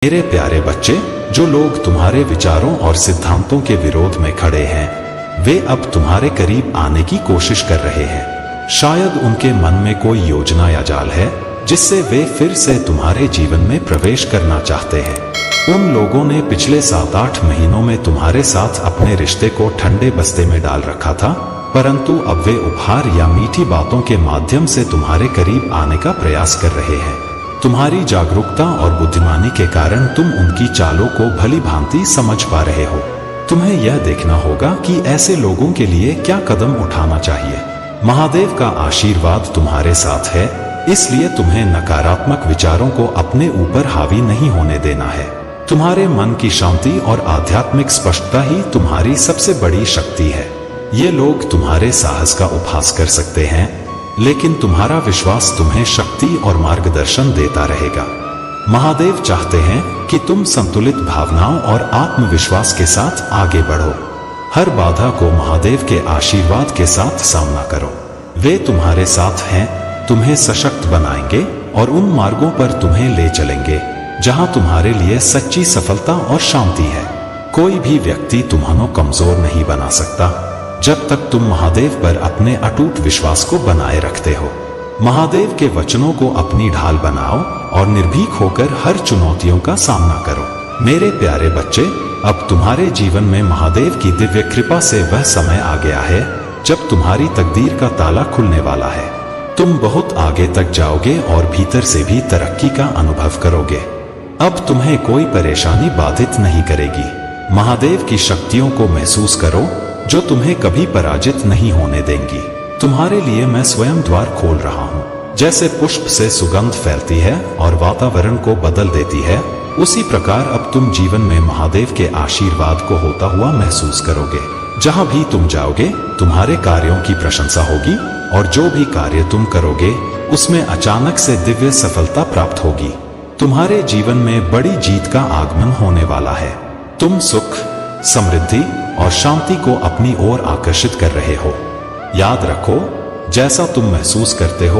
मेरे प्यारे बच्चे, जो लोग तुम्हारे विचारों और सिद्धांतों के विरोध में खड़े हैं, वे अब तुम्हारे करीब आने की कोशिश कर रहे हैं। शायद उनके मन में कोई योजना या जाल है जिससे वे फिर से तुम्हारे जीवन में प्रवेश करना चाहते हैं। उन लोगों ने पिछले 7-8 महीनों में तुम्हारे साथ अपने रिश्ते को ठंडे बस्ते में डाल रखा था, परंतु अब वे उपहार या मीठी बातों के माध्यम से तुम्हारे करीब आने का प्रयास कर रहे हैं। तुम्हारी जागरूकता और बुद्धिमानी के कारण तुम उनकी चालों को भली भांति समझ पा रहे हो। तुम्हें यह देखना होगा कि ऐसे लोगों के लिए क्या कदम उठाना चाहिए। महादेव का आशीर्वाद तुम्हारे साथ है, इसलिए तुम्हें नकारात्मक विचारों को अपने ऊपर हावी नहीं होने देना है। तुम्हारे मन की शांति और आध्यात्मिक स्पष्टता ही तुम्हारी सबसे बड़ी शक्ति है। ये लोग तुम्हारे साहस का उपहास कर सकते हैं, लेकिन तुम्हारा विश्वास तुम्हें शक्ति और मार्गदर्शन देता रहेगा। महादेव चाहते हैं कि तुम संतुलित भावनाओं और आत्मविश्वास के साथ आगे बढ़ो। हर बाधा को महादेव के आशीर्वाद के साथ सामना करो। वे तुम्हारे साथ हैं, तुम्हें सशक्त बनाएंगे और उन मार्गों पर तुम्हें ले चलेंगे जहां तुम्हारे लिए सच्ची सफलता और शांति है। कोई भी व्यक्ति तुम्हें कमजोर नहीं बना सकता जब तक तुम महादेव पर अपने अटूट विश्वास को बनाए रखते हो। महादेव के वचनों को अपनी ढाल बनाओ और निर्भीक होकर हर चुनौतियों का सामना करो। मेरे प्यारे बच्चे, अब तुम्हारे जीवन में महादेव की दिव्य कृपा से वह समय आ गया है जब तुम्हारी तकदीर का ताला खुलने वाला है। तुम बहुत आगे तक जाओगे और भीतर से भी तरक्की का अनुभव करोगे। अब तुम्हें कोई परेशानी बाधित नहीं करेगी। महादेव की शक्तियों को महसूस करो जो तुम्हें कभी पराजित नहीं होने देंगी। तुम्हारे लिए मैं स्वयं द्वार खोल रहा हूँ। जैसे पुष्प से सुगंध फैलती है और वातावरण को बदल देती है, उसी प्रकार अब तुम जीवन में महादेव के आशीर्वाद को होता हुआ महसूस करोगे। जहाँ भी तुम जाओगे, तुम्हारे कार्यों की प्रशंसा होगी और जो भी कार्य तुम करोगे उसमें अचानक से दिव्य सफलता प्राप्त होगी। तुम्हारे जीवन में बड़ी जीत का आगमन होने वाला है। तुम सुख, समृद्धि और शांति को अपनी ओर आकर्षित कर रहे हो। याद रखो, जैसा तुम महसूस करते हो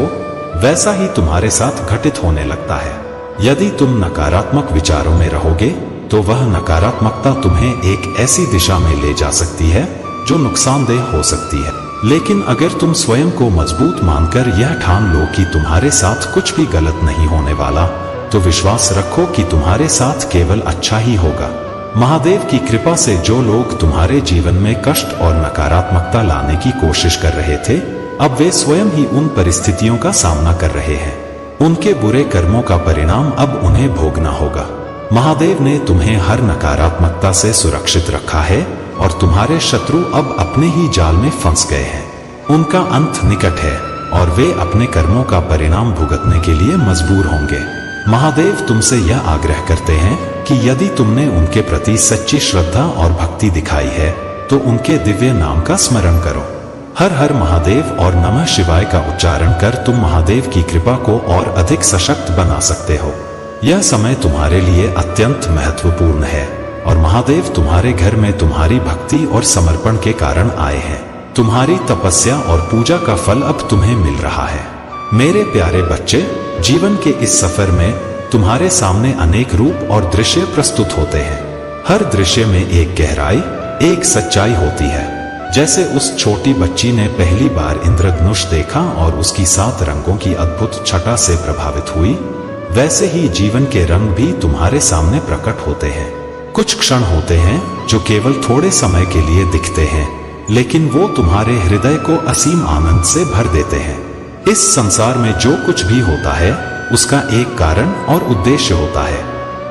वैसा ही तुम्हारे साथ घटित होने लगता है। यदि तुम नकारात्मक विचारों में रहोगे तो वह नकारात्मकता तुम्हें एक ऐसी दिशा में ले जा सकती है जो नुकसानदेह हो सकती है। लेकिन अगर तुम स्वयं को मजबूत मानकर यह ठान लो कि तुम्हारे साथ कुछ भी गलत नहीं होने वाला, तो विश्वास रखो कि तुम्हारे साथ केवल अच्छा ही होगा। महादेव की कृपा से जो लोग तुम्हारे जीवन में कष्ट और नकारात्मकता लाने की कोशिश कर रहे थे, अब वे स्वयं ही उन परिस्थितियों का सामना कर रहे हैं। उनके बुरे कर्मों का परिणाम अब उन्हें भोगना होगा। महादेव ने तुम्हें हर नकारात्मकता से सुरक्षित रखा है और तुम्हारे शत्रु अब अपने ही जाल में फंस गए हैं। उनका अंत निकट है और वे अपने कर्मों का परिणाम भुगतने के लिए मजबूर होंगे। महादेव तुमसे यह आग्रह करते हैं कि यदि तुमने उनके प्रति सच्ची श्रद्धा और भक्ति दिखाई है तो उनके दिव्य नाम का स्मरण करो। हर हर महादेव और नमः शिवाय का उच्चारण कर तुम महादेव की कृपा को और अधिक सशक्त बना सकते हो। यह समय तुम्हारे लिए अत्यंत महत्वपूर्ण है और महादेव तुम्हारे घर में तुम्हारी भक्ति और समर्पण के कारण आए हैं। तुम्हारी तपस्या और पूजा का फल अब तुम्हें मिल रहा है। मेरे प्यारे बच्चे, जीवन के इस सफर में तुम्हारे सामने अनेक रूप और दृश्य प्रस्तुत होते हैं। हर दृश्य में एक गहराई, एक सच्चाई होती है। जैसे उस छोटी बच्ची ने पहली बार इंद्रधनुष देखा और उसकी 7 रंगों की अद्भुत छटा से प्रभावित हुई, वैसे ही जीवन के रंग भी तुम्हारे सामने प्रकट होते हैं। कुछ क्षण होते हैं जो केवल थोड़े समय के लिए दिखते हैं, लेकिन वो तुम्हारे हृदय को असीम आनंद से भर देते हैं। इस संसार में जो कुछ भी होता है उसका एक कारण और उद्देश्य होता है।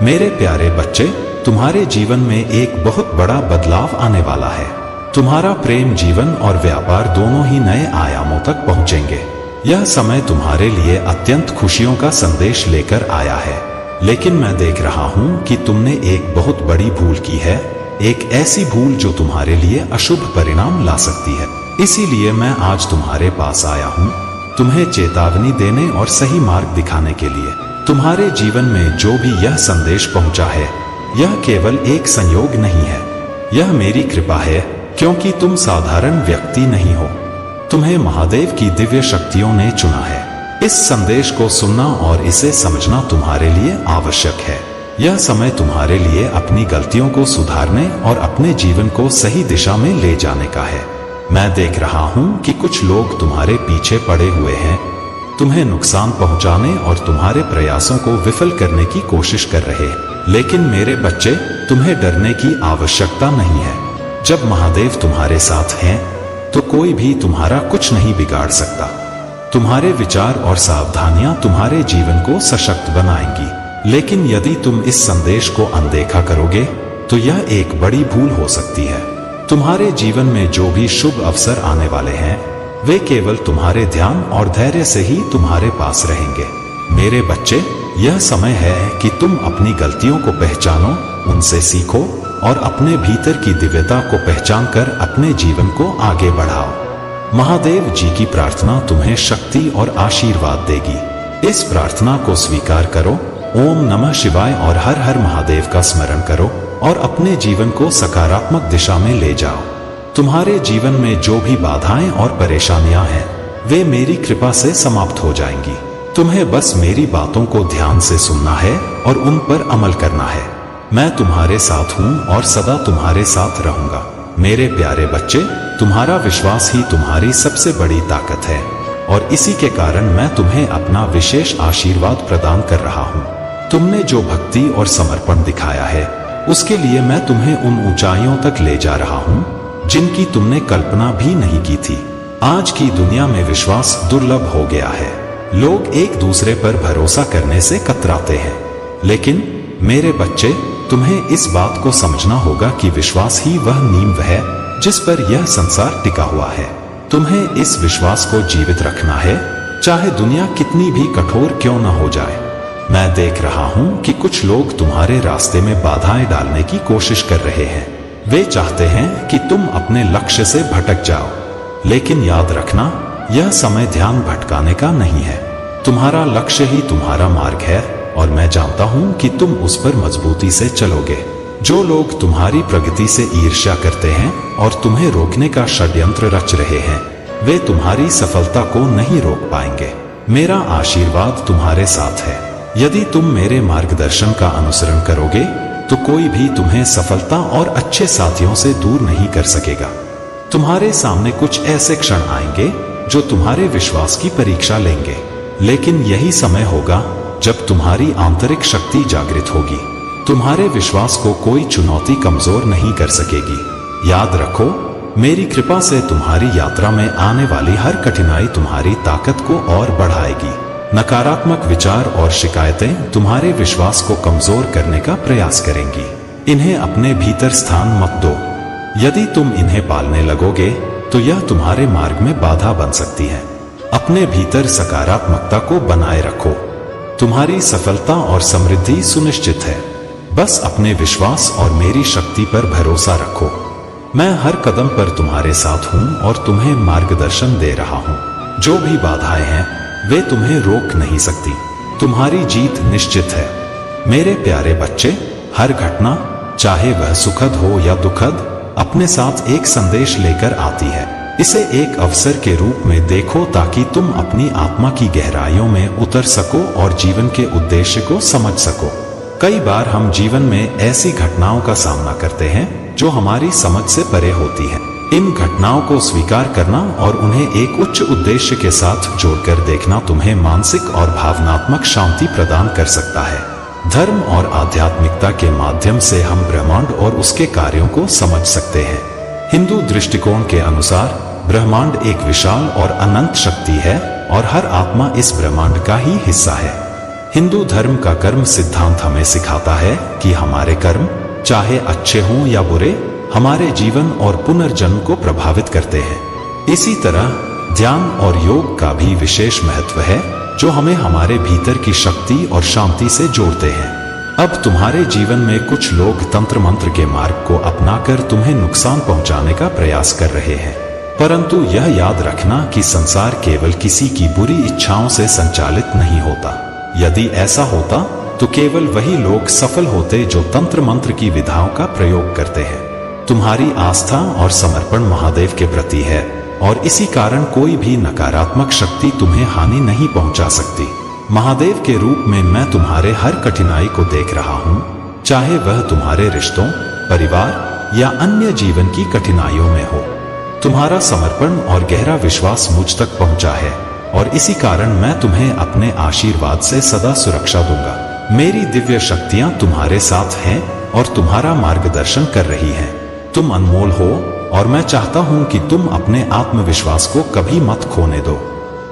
मेरे प्यारे बच्चे, तुम्हारे जीवन में एक बहुत बड़ा बदलाव आने वाला है। तुम्हारा प्रेम जीवन और व्यापार दोनों ही नए आयामों तक पहुंचेंगे। यह समय तुम्हारे लिए अत्यंत खुशियों का संदेश लेकर आया है, लेकिन मैं देख रहा हूं कि तुमने एक बहुत बड़ी भूल की है, एक ऐसी भूल जो तुम्हारे लिए अशुभ परिणाम ला सकती है। इसीलिए मैं आज तुम्हारे पास आया हूं, तुम्हें चेतावनी देने और सही मार्ग दिखाने के लिए। तुम्हारे जीवन में जो भी यह संदेश पहुंचा है, यह केवल एक संयोग नहीं है, यह मेरी कृपा है, क्योंकि तुम साधारण व्यक्ति नहीं हो। तुम्हें महादेव की दिव्य शक्तियों ने चुना है। इस संदेश को सुनना और इसे समझना तुम्हारे लिए आवश्यक है। यह समय तुम्हारे लिए अपनी गलतियों को सुधारने और अपने जीवन को सही दिशा में ले जाने का है। मैं देख रहा हूं कि कुछ लोग तुम्हारे पीछे पड़े हुए हैं, तुम्हें नुकसान पहुंचाने और तुम्हारे प्रयासों को विफल करने की कोशिश कर रहे हैं। लेकिन मेरे बच्चे, तुम्हें डरने की आवश्यकता नहीं है। जब महादेव तुम्हारे साथ हैं, तो कोई भी तुम्हारा कुछ नहीं बिगाड़ सकता। तुम्हारे विचार और सावधानियां तुम्हारे जीवन को सशक्त बनाएंगी। लेकिन यदि तुम इस संदेश को अनदेखा करोगे, तो यह एक बड़ी भूल हो सकती है। तुम्हारे जीवन में जो भी शुभ अवसर आने वाले हैं, वे केवल तुम्हारे ध्यान और धैर्य से ही तुम्हारे पास रहेंगे। मेरे बच्चे, यह समय है कि तुम अपनी गलतियों को पहचानो, उनसे सीखो और अपने भीतर की दिव्यता को पहचान कर अपने जीवन को आगे बढ़ाओ। महादेव जी की प्रार्थना तुम्हें शक्ति और आशीर्वाद देगी। इस प्रार्थना को स्वीकार करो। ओम नमः शिवाय और हर हर महादेव का स्मरण करो और अपने जीवन को सकारात्मक दिशा में ले जाओ। तुम्हारे जीवन में जो भी बाधाएं और परेशानियां हैं, वे मेरी कृपा से समाप्त हो जाएंगी। तुम्हें बस मेरी बातों को ध्यान से सुनना है और उन पर अमल करना है। मैं तुम्हारे साथ हूं और सदा तुम्हारे साथ रहूंगा। मेरे प्यारे बच्चे, तुम्हारा विश्वास ही तुम्हारी सबसे बड़ी ताकत है और इसी के कारण मैं तुम्हें अपना विशेष आशीर्वाद प्रदान कर रहा हूं। तुमने जो भक्ति और समर्पण दिखाया है, उसके लिए मैं तुम्हें उन ऊंचाइयों तक ले जा रहा हूं जिनकी तुमने कल्पना भी नहीं की थी। आज की दुनिया में विश्वास दुर्लभ हो गया है। लोग एक दूसरे पर भरोसा करने से कतराते हैं। लेकिन मेरे बच्चे, तुम्हें इस बात को समझना होगा कि विश्वास ही वह नींव है जिस पर यह संसार टिका हुआ है। तुम्हें इस विश्वास को जीवित रखना है, चाहे दुनिया कितनी भी कठोर क्यों न हो जाए। मैं देख रहा हूं कि कुछ लोग तुम्हारे रास्ते में बाधाएं डालने की कोशिश कर रहे हैं। वे चाहते हैं कि तुम अपने लक्ष्य से भटक जाओ। लेकिन याद रखना, यह समय ध्यान भटकाने का नहीं है। तुम्हारा लक्ष्य ही तुम्हारा मार्ग है और मैं जानता हूं कि तुम उस पर मजबूती से चलोगे। जो लोग तुम्हारी प्रगति से ईर्ष्या करते हैं और तुम्हें रोकने का षड्यंत्र रच रहे हैं, वे तुम्हारी सफलता को नहीं रोक पाएंगे। मेरा आशीर्वाद तुम्हारे साथ है। यदि तुम मेरे मार्गदर्शन का अनुसरण करोगे, तो कोई भी तुम्हें सफलता और अच्छे साथियों से दूर नहीं कर सकेगा। तुम्हारे सामने कुछ ऐसे क्षण आएंगे जो तुम्हारे विश्वास की परीक्षा लेंगे, लेकिन यही समय होगा जब तुम्हारी आंतरिक शक्ति जागृत होगी। तुम्हारे विश्वास को कोई चुनौती कमजोर नहीं कर सकेगी। याद रखो, मेरी कृपा से तुम्हारी यात्रा में आने वाली हर कठिनाई तुम्हारी ताकत को और बढ़ाएगी। नकारात्मक विचार और शिकायतें तुम्हारे विश्वास को कमजोर करने का प्रयास करेंगी। इन्हें अपने भीतर स्थान मत दो। यदि तुम इन्हें पालने लगोगे, तो यह तुम्हारे मार्ग में बाधा बन सकती है। अपने भीतर सकारात्मकता को बनाए रखो। तुम्हारी सफलता और समृद्धि सुनिश्चित है। बस अपने विश्वास और मेरी शक्ति पर भरोसा रखो। मैं हर कदम पर तुम्हारे साथ हूं और तुम्हें मार्गदर्शन दे रहा हूं। जो भी बाधाएं हैं, वे तुम्हें रोक नहीं सकती। तुम्हारी जीत निश्चित है। मेरे प्यारे बच्चे, हर घटना, चाहे वह सुखद हो या दुखद, अपने साथ एक संदेश लेकर आती है। इसे एक अवसर के रूप में देखो ताकि तुम अपनी आत्मा की गहराइयों में उतर सको और जीवन के उद्देश्य को समझ सको। कई बार हम जीवन में ऐसी घटनाओं का सामना करते हैं जो हमारी समझ से परे होती हैं। इन घटनाओं को स्वीकार करना और उन्हें एक उच्च उद्देश्य के साथ जोड़कर देखना तुम्हें मानसिक और भावनात्मक शांति प्रदान कर सकता है। धर्म और आध्यात्मिकता के माध्यम से हम ब्रह्मांड और उसके कार्यों को समझ सकते हैं। हिंदू दृष्टिकोण के अनुसार ब्रह्मांड एक विशाल और अनंत शक्ति है और हर आत्मा इस ब्रह्मांड का ही हिस्सा है। हिंदू धर्म का कर्म सिद्धांत हमें सिखाता है कि हमारे कर्म, चाहे अच्छे हों या बुरे, हमारे जीवन और पुनर्जन्म को प्रभावित करते हैं। इसी तरह ध्यान और योग का भी विशेष महत्व है, जो हमें हमारे भीतर की शक्ति और शांति से जोड़ते हैं। अब तुम्हारे जीवन में कुछ लोग तंत्र मंत्र के मार्ग को अपनाकर तुम्हें नुकसान पहुंचाने का प्रयास कर रहे हैं, परंतु यह याद रखना कि संसार केवल किसी की बुरी इच्छाओं से संचालित नहीं होता। यदि ऐसा होता तो केवल वही लोग सफल होते जो तंत्र मंत्र की विधाओं का प्रयोग करते हैं। तुम्हारी आस्था और समर्पण महादेव के प्रति है और इसी कारण कोई भी नकारात्मक शक्ति तुम्हें हानि नहीं पहुंचा सकती। महादेव के रूप में मैं तुम्हारे हर कठिनाई को देख रहा हूँ, चाहे वह तुम्हारे रिश्तों, परिवार या अन्य जीवन की कठिनाइयों में हो। तुम्हारा समर्पण और गहरा विश्वास मुझ तक पहुंचा है और इसी कारण मैं तुम्हें अपने आशीर्वाद से सदा सुरक्षा दूंगा। मेरी दिव्य शक्तियां तुम्हारे साथ हैं और तुम्हारा मार्गदर्शन कर रही हैं। तुम अनमोल हो और मैं चाहता हूं कि तुम अपने आत्मविश्वास को कभी मत खोने दो।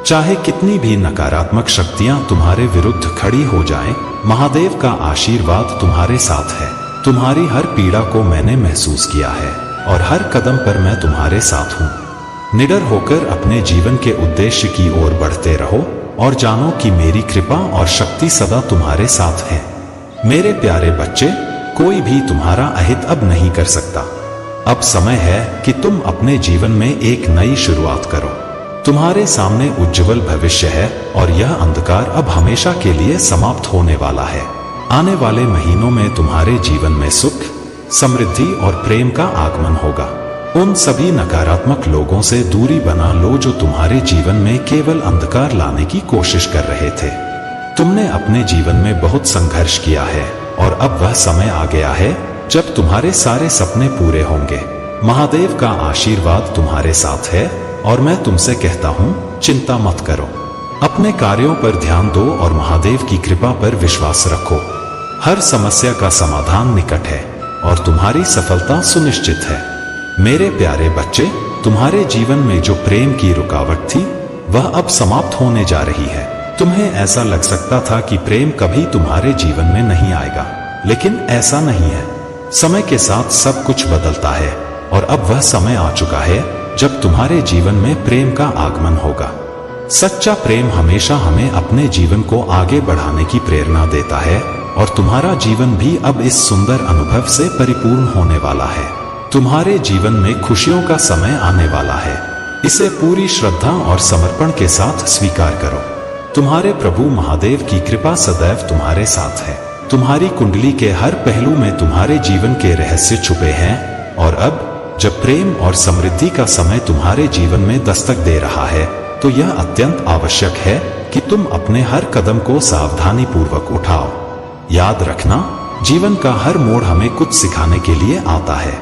चाहे कितनी भी नकारात्मक शक्तियां तुम्हारे विरुद्ध खड़ी हो जाएं, महादेव का आशीर्वाद तुम्हारे साथ है। तुम्हारी हर पीड़ा को मैंने महसूस किया है और हर कदम पर मैं तुम्हारे साथ हूँ। निडर होकर अपने जीवन के उद्देश्य की ओर बढ़ते रहो और जानो कि मेरी कृपा और शक्ति सदा तुम्हारे साथ है। मेरे प्यारे बच्चे, कोई भी तुम्हारा अहित अब नहीं कर सकता। अब समय है कि तुम अपने जीवन में एक नई शुरुआत करो। तुम्हारे सामने उज्जवल भविष्य है और यह अंधकार अब हमेशा के लिए समाप्त होने वाला है। आने वाले महीनों में तुम्हारे जीवन में सुख, समृद्धि और प्रेम का आगमन होगा। उन सभी नकारात्मक लोगों से दूरी बना लो जो तुम्हारे जीवन में केवल अंधकार लाने की कोशिश कर रहे थे। तुमने अपने जीवन में बहुत संघर्ष किया है और अब वह समय आ गया है जब तुम्हारे सारे सपने पूरे होंगे। महादेव का आशीर्वाद तुम्हारे साथ है और मैं तुमसे कहता हूँ, चिंता मत करो। अपने कार्यों पर ध्यान दो और महादेव की कृपा पर विश्वास रखो। हर समस्या का समाधान निकट है और तुम्हारी सफलता सुनिश्चित है। मेरे प्यारे बच्चे, तुम्हारे जीवन में जो प्रेम की रुकावट थी वह अब समाप्त होने जा रही है। तुम्हें ऐसा लग सकता था कि प्रेम कभी तुम्हारे जीवन में नहीं आएगा, लेकिन ऐसा नहीं है। समय के साथ सब कुछ बदलता है और अब वह समय आ चुका है जब तुम्हारे जीवन में प्रेम का आगमन होगा। सच्चा प्रेम हमेशा हमें अपने जीवन को आगे बढ़ाने की प्रेरणा देता है और तुम्हारा जीवन भी अब इस सुंदर अनुभव से परिपूर्ण होने वाला है। तुम्हारे जीवन में खुशियों का समय आने वाला है। इसे पूरी श्रद्धा और समर्पण के साथ स्वीकार करो। तुम्हारे प्रभु महादेव की कृपा सदैव तुम्हारे साथ है। तुम्हारी कुंडली के हर पहलू में तुम्हारे जीवन के रहस्य छुपे हैं और अब जब प्रेम और समृद्धि का समय तुम्हारे जीवन में दस्तक दे रहा है, तो यह अत्यंत आवश्यक है कि तुम अपने हर कदम को सावधानी पूर्वक उठाओ। याद रखना, जीवन का हर मोड़ हमें कुछ सिखाने के लिए आता है।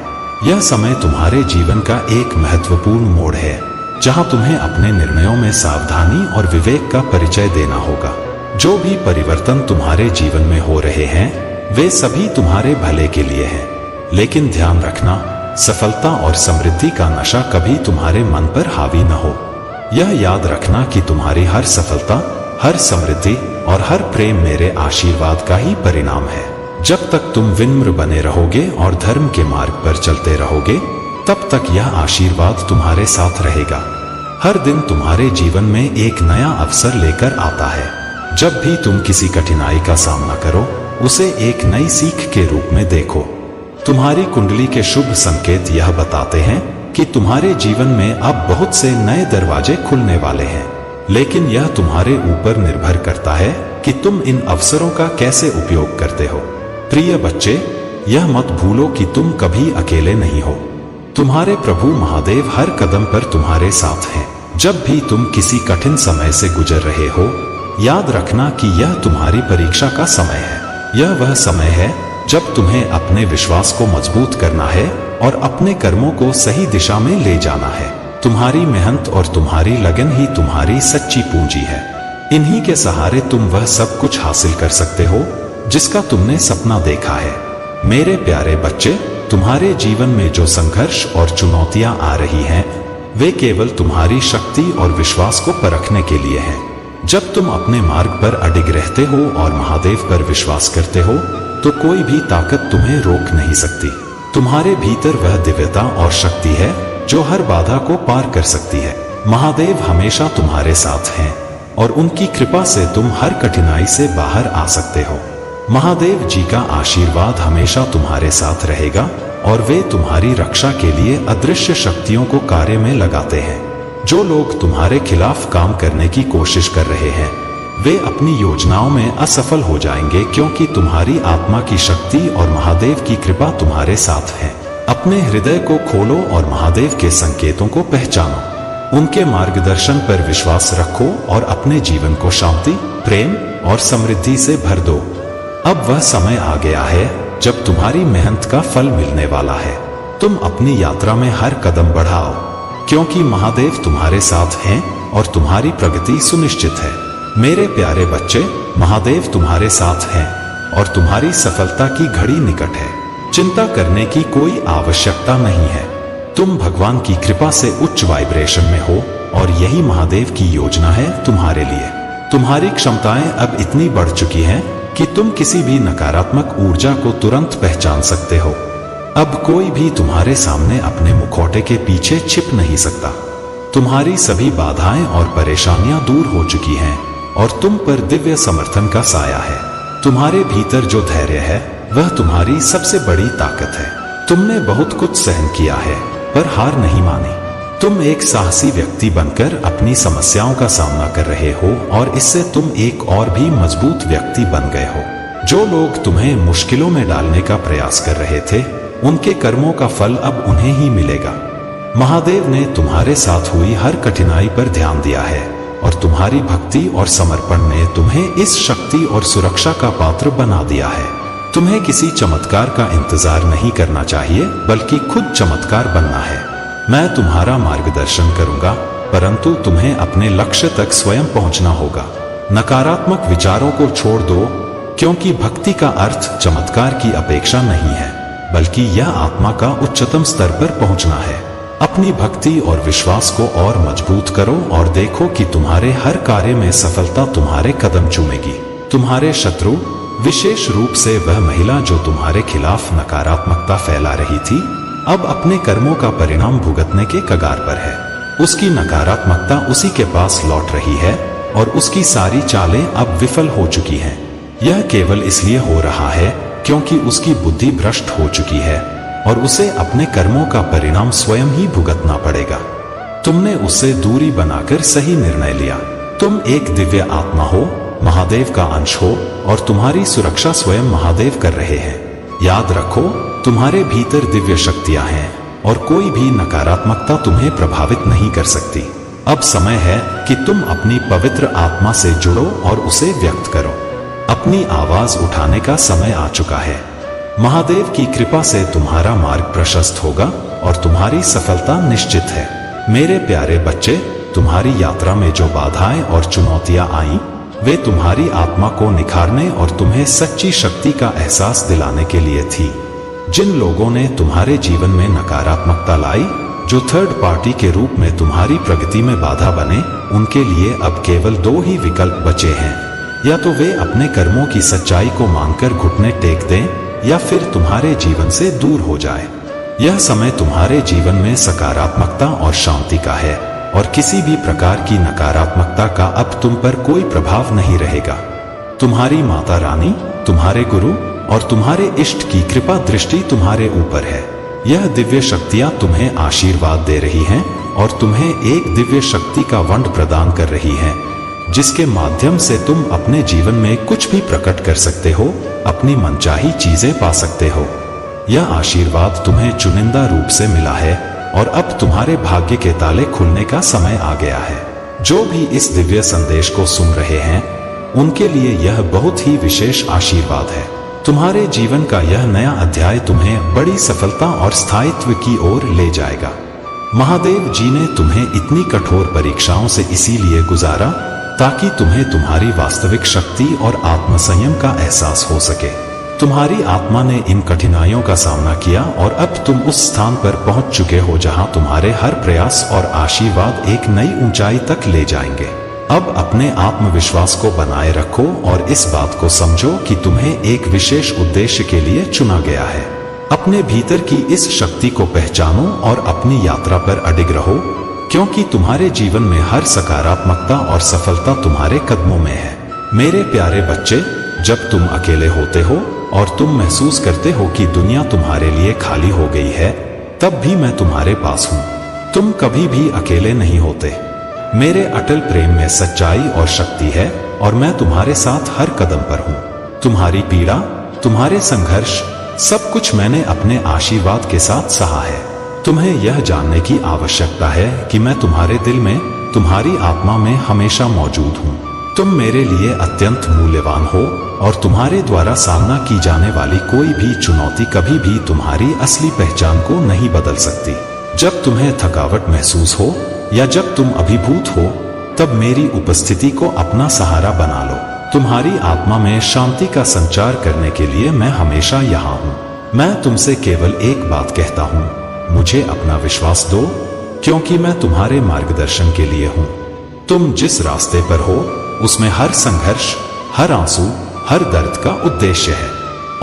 यह समय तुम्हारे जीवन का एक महत्वपूर्ण मोड़ है, जहां तुम्हें अपने निर्णयों में सावधानी और विवेक का परिचय देना होगा। जो भी परिवर्तन तुम्हारे जीवन में हो रहे हैं, वे सभी तुम्हारे भले के लिए हैं। लेकिन ध्यान रखना, सफलता और समृद्धि का नशा कभी तुम्हारे मन पर हावी न हो। यह याद रखना कि तुम्हारी हर सफलता, हर समृद्धि और हर प्रेम मेरे आशीर्वाद का ही परिणाम है। जब तक तुम विनम्र बने रहोगे और धर्म के मार्ग पर चलते रहोगे, तब तक यह आशीर्वाद तुम्हारे साथ रहेगा। हर दिन तुम्हारे जीवन में एक नया अवसर लेकर आता है। जब भी तुम किसी कठिनाई का सामना करो, उसे एक नई सीख के रूप में देखो। तुम्हारी कुंडली के शुभ संकेत यह बताते हैं कि तुम्हारे जीवन में अब बहुत से नए दरवाजे खुलने वाले हैं, लेकिन यह तुम्हारे ऊपर निर्भर करता है कि तुम इन अवसरों का कैसे उपयोग करते हो। प्रिय बच्चे, यह मत भूलो कि तुम कभी अकेले नहीं हो। तुम्हारे प्रभु महादेव हर कदम पर तुम्हारे साथ हैं। जब भी तुम किसी कठिन समय से गुजर रहे हो, याद रखना कि यह तुम्हारी परीक्षा का समय है। यह वह समय है जब तुम्हें अपने विश्वास को मजबूत करना है और अपने कर्मों को सही दिशा में ले जाना है। तुम्हारी मेहनत और तुम्हारी लगन ही तुम्हारी सच्ची पूंजी है। इन्हीं के सहारे तुम वह सब कुछ हासिल कर सकते हो जिसका तुमने सपना देखा है। मेरे प्यारे बच्चे, तुम्हारे जीवन में जो संघर्ष और चुनौतियां आ रही हैं, वे केवल तुम्हारी शक्ति और विश्वास को परखने के लिए हैं। जब तुम अपने मार्ग पर अडिग रहते हो और महादेव पर विश्वास करते हो, तो कोई भी ताकत तुम्हें रोक नहीं सकती। तुम्हारे भीतर वह दिव्यता और शक्ति है जो हर बाधा को पार कर सकती है। महादेव हमेशा तुम्हारे साथ हैं और उनकी कृपा से तुम हर कठिनाई से बाहर आ सकते हो। महादेव जी का आशीर्वाद हमेशा तुम्हारे साथ रहेगा और वे तुम्हारी रक्षा के लिए अदृश्य शक्तियों को कार्य में लगाते हैं। जो लोग तुम्हारे खिलाफ काम करने की कोशिश कर रहे हैं, वे अपनी योजनाओं में असफल हो जाएंगे, क्योंकि तुम्हारी आत्मा की शक्ति और महादेव की कृपा तुम्हारे साथ है। अपने हृदय को खोलो और महादेव के संकेतों को पहचानो। उनके मार्गदर्शन पर विश्वास रखो और अपने जीवन को शांति, प्रेम और समृद्धि से भर दो। अब वह समय आ गया है जब तुम्हारी मेहनत का फल मिलने वाला है। तुम अपनी यात्रा में हर कदम बढ़ाओ, क्योंकि महादेव तुम्हारे साथ हैं और तुम्हारी प्रगति सुनिश्चित है। मेरे प्यारे बच्चे, महादेव तुम्हारे साथ हैं और तुम्हारी सफलता की घड़ी निकट है। चिंता करने की कोई आवश्यकता नहीं है। तुम भगवान की कृपा से उच्च वाइब्रेशन में हो और यही महादेव की योजना है तुम्हारे लिए। तुम्हारी क्षमताएं अब इतनी बढ़ चुकी हैं कि तुम किसी भी नकारात्मक ऊर्जा को तुरंत पहचान सकते हो। अब कोई भी तुम्हारे सामने अपने मुखौटे के पीछे छिप नहीं सकता। तुम्हारी सभी बाधाएं और परेशानियां दूर हो चुकी हैं और तुम पर दिव्य समर्थन का साया है। तुम्हारे भीतर जो धैर्य है वह तुम्हारी सबसे बड़ी ताकत है। तुमने बहुत कुछ सहन किया है पर हार नहीं मानी। तुम एक साहसी व्यक्ति बनकर अपनी समस्याओं का सामना कर रहे हो और इससे तुम एक और भी मजबूत व्यक्ति बन गए हो। जो लोग तुम्हें मुश्किलों में डालने का प्रयास कर रहे थे, उनके कर्मों का फल अब उन्हें ही मिलेगा। महादेव ने तुम्हारे साथ हुई हर कठिनाई पर ध्यान दिया है और तुम्हारी भक्ति और समर्पण ने तुम्हें इस शक्ति और सुरक्षा का पात्र बना दिया है। तुम्हें किसी चमत्कार का इंतजार नहीं करना चाहिए, बल्कि खुद चमत्कार बनना है। मैं तुम्हारा मार्गदर्शन करूंगा, परंतु तुम्हें अपने लक्ष्य तक स्वयं पहुंचना होगा। नकारात्मक विचारों को छोड़ दो, क्योंकि भक्ति का अर्थ चमत्कार की अपेक्षा नहीं है, बल्कि यह आत्मा का उच्चतम स्तर पर पहुंचना है। अपनी भक्ति और विश्वास को और मजबूत करो और देखो कि तुम्हारे हर कार्य में सफलता तुम्हारे कदम चूमेगी। तुम्हारे शत्रु, विशेष रूप से वह महिला जो तुम्हारे खिलाफ नकारात्मकता फैला रही थी, अब अपने कर्मों का परिणाम भुगतने के कगार पर है। उसकी नकारात्मकता उसी के पास लौट रही है और उसकी सारी चालें अब विफल हो चुकी हैं। यह केवल इसलिए हो रहा है क्योंकि उसकी बुद्धि भ्रष्ट हो चुकी है और उसे अपने कर्मों का परिणाम स्वयं ही भुगतना पड़ेगा। तुमने उससे दूरी बनाकर सही निर्णय लिया। तुम एक दिव्य आत्मा हो, महादेव का अंश हो और तुम्हारी सुरक्षा स्वयं महादेव कर रहे हैं। याद रखो, तुम्हारे भीतर दिव्य शक्तियां हैं और कोई भी नकारात्मकता तुम्हें प्रभावित नहीं कर सकती। अब समय है कि तुम अपनी पवित्र आत्मा से जुड़ो और उसे व्यक्त करो। अपनी आवाज उठाने का समय आ चुका है। महादेव की कृपा से तुम्हारा मार्ग प्रशस्त होगा और तुम्हारी सफलता निश्चित है। मेरे प्यारे बच्चे, तुम्हारी यात्रा में जो बाधाएं और चुनौतियां आईं, वे तुम्हारी आत्मा को निखारने और तुम्हें सच्ची शक्ति का एहसास दिलाने के लिए थी। जिन लोगों ने तुम्हारे जीवन में नकारात्मकता लाई, जो थर्ड पार्टी के रूप में तुम्हारी प्रगति में बाधा बने, उनके लिए अब केवल दो ही विकल्प बचे हैं। या तो वे अपने कर्मों की सच्चाई को मानकर घुटने टेक दें, या फिर तुम्हारे जीवन से दूर हो जाए। यह समय तुम्हारे जीवन में सकारात्मकता और शांति का है और किसी भी प्रकार की नकारात्मकता का अब तुम पर कोई प्रभाव नहीं रहेगा। तुम्हारी माता रानी, तुम्हारे गुरु और तुम्हारे इष्ट की कृपा दृष्टि तुम्हारे ऊपर है। यह दिव्य शक्तियां तुम्हें आशीर्वाद दे रही हैं और तुम्हें एक दिव्य शक्ति का वंड प्रदान कर रही हैं, जिसके माध्यम से तुम अपने जीवन में कुछ भी प्रकट कर सकते हो, अपनी मनचाही चीजें पा सकते हो। यह आशीर्वाद तुम्हें चुनिंदा रूप से मिला है और अब तुम्हारे भाग्य के ताले खुलने का समय आ गया है। जो भी इस दिव्य संदेश को सुन रहे हैं, उनके लिए यह बहुत ही विशेष आशीर्वाद है। तुम्हारे जीवन का यह नया अध्याय तुम्हें बड़ी सफलता और स्थायित्व की ओर ले जाएगा। महादेव जी ने तुम्हें इतनी कठोर परीक्षाओं से इसीलिए गुजारा ताकि तुम्हें तुम्हारी वास्तविक शक्ति और आत्मसंयम का एहसास हो सके। तुम्हारी आत्मा ने इन कठिनाइयों का सामना किया और अब तुम उस स्थान पर पहुंच चुके हो जहां तुम्हारे हर प्रयास और आशीर्वाद एक नई ऊंचाई तक ले जाएंगे। अब अपने आत्मविश्वास को बनाए रखो और इस बात को समझो कि तुम्हें एक विशेष उद्देश्य के लिए चुना गया है। अपने भीतर की इस शक्ति को पहचानो और अपनी यात्रा पर अडिग रहो, क्योंकि तुम्हारे जीवन में हर सकारात्मकता और सफलता तुम्हारे कदमों में है। मेरे प्यारे बच्चे, जब तुम अकेले होते हो और तुम महसूस करते हो कि दुनिया तुम्हारे लिए खाली हो गई है, तब भी मैं तुम्हारे पास हूँ। तुम कभी भी अकेले नहीं होते। मेरे अटल प्रेम में सच्चाई और शक्ति है और मैं तुम्हारे साथ हर कदम पर हूँ। तुम्हारी पीड़ा, तुम्हारे संघर्ष, सब कुछ मैंने अपने आशीर्वाद के साथ सहा है। तुम्हें यह जानने की आवश्यकता है कि मैं तुम्हारे दिल में, तुम्हारी आत्मा में हमेशा मौजूद हूँ। तुम मेरे लिए अत्यंत मूल्यवान हो और तुम्हारे द्वारा सामना की जाने वाली कोई भी चुनौती कभी भी तुम्हारी असली पहचान को नहीं बदल सकती। जब तुम्हें थकावट महसूस हो या जब तुम अभिभूत हो, तब मेरी उपस्थिति को अपना सहारा बना लो। तुम्हारी आत्मा में शांति का संचार करने के लिए मैं हमेशा यहाँ हूँ। मैं तुमसे केवल एक बात कहता हूँ, मुझे अपना विश्वास दो, क्योंकि मैं तुम्हारे मार्गदर्शन के लिए हूँ। तुम जिस रास्ते पर हो उसमें हर संघर्ष, हर आंसू, हर दर्द का उद्देश्य है,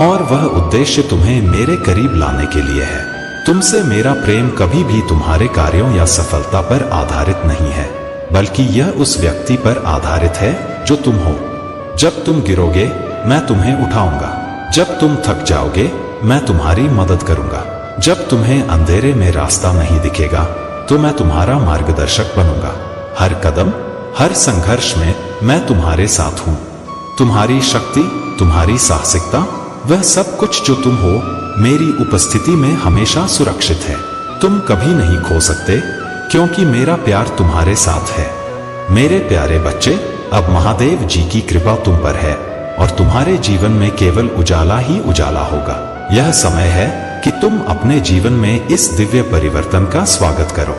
और वह उद्देश्य तुम्हें मेरे करीब लाने के लिए है। तुमसे मेरा प्रेम कभी भी तुम्हारे कार्यों या सफलता पर आधारित नहीं है, बल्कि यह उस व्यक्ति पर आधारित है जो तुम हो। जब तुम गिरोगे मैं तुम्हें उठाऊंगा, जब तुम थक जाओगे मैं तुम्हारी मदद करूंगा, जब तुम्हें अंधेरे में रास्ता नहीं दिखेगा तो मैं तुम्हारा मार्गदर्शक बनूंगा। हर कदम, हर संघर्ष में मैं तुम्हारे साथ हूं। तुम्हारी शक्ति, तुम्हारी साहसिकता, वह सब कुछ जो तुम हो, मेरी उपस्थिति में हमेशा सुरक्षित है। तुम कभी नहीं खो सकते, क्योंकि मेरा प्यार तुम्हारे साथ है। मेरे प्यारे बच्चे, अब महादेव जी की कृपा तुम पर है और तुम्हारे जीवन में केवल उजाला ही उजाला होगा। यह समय है कि तुम अपने जीवन में इस दिव्य परिवर्तन का स्वागत करो।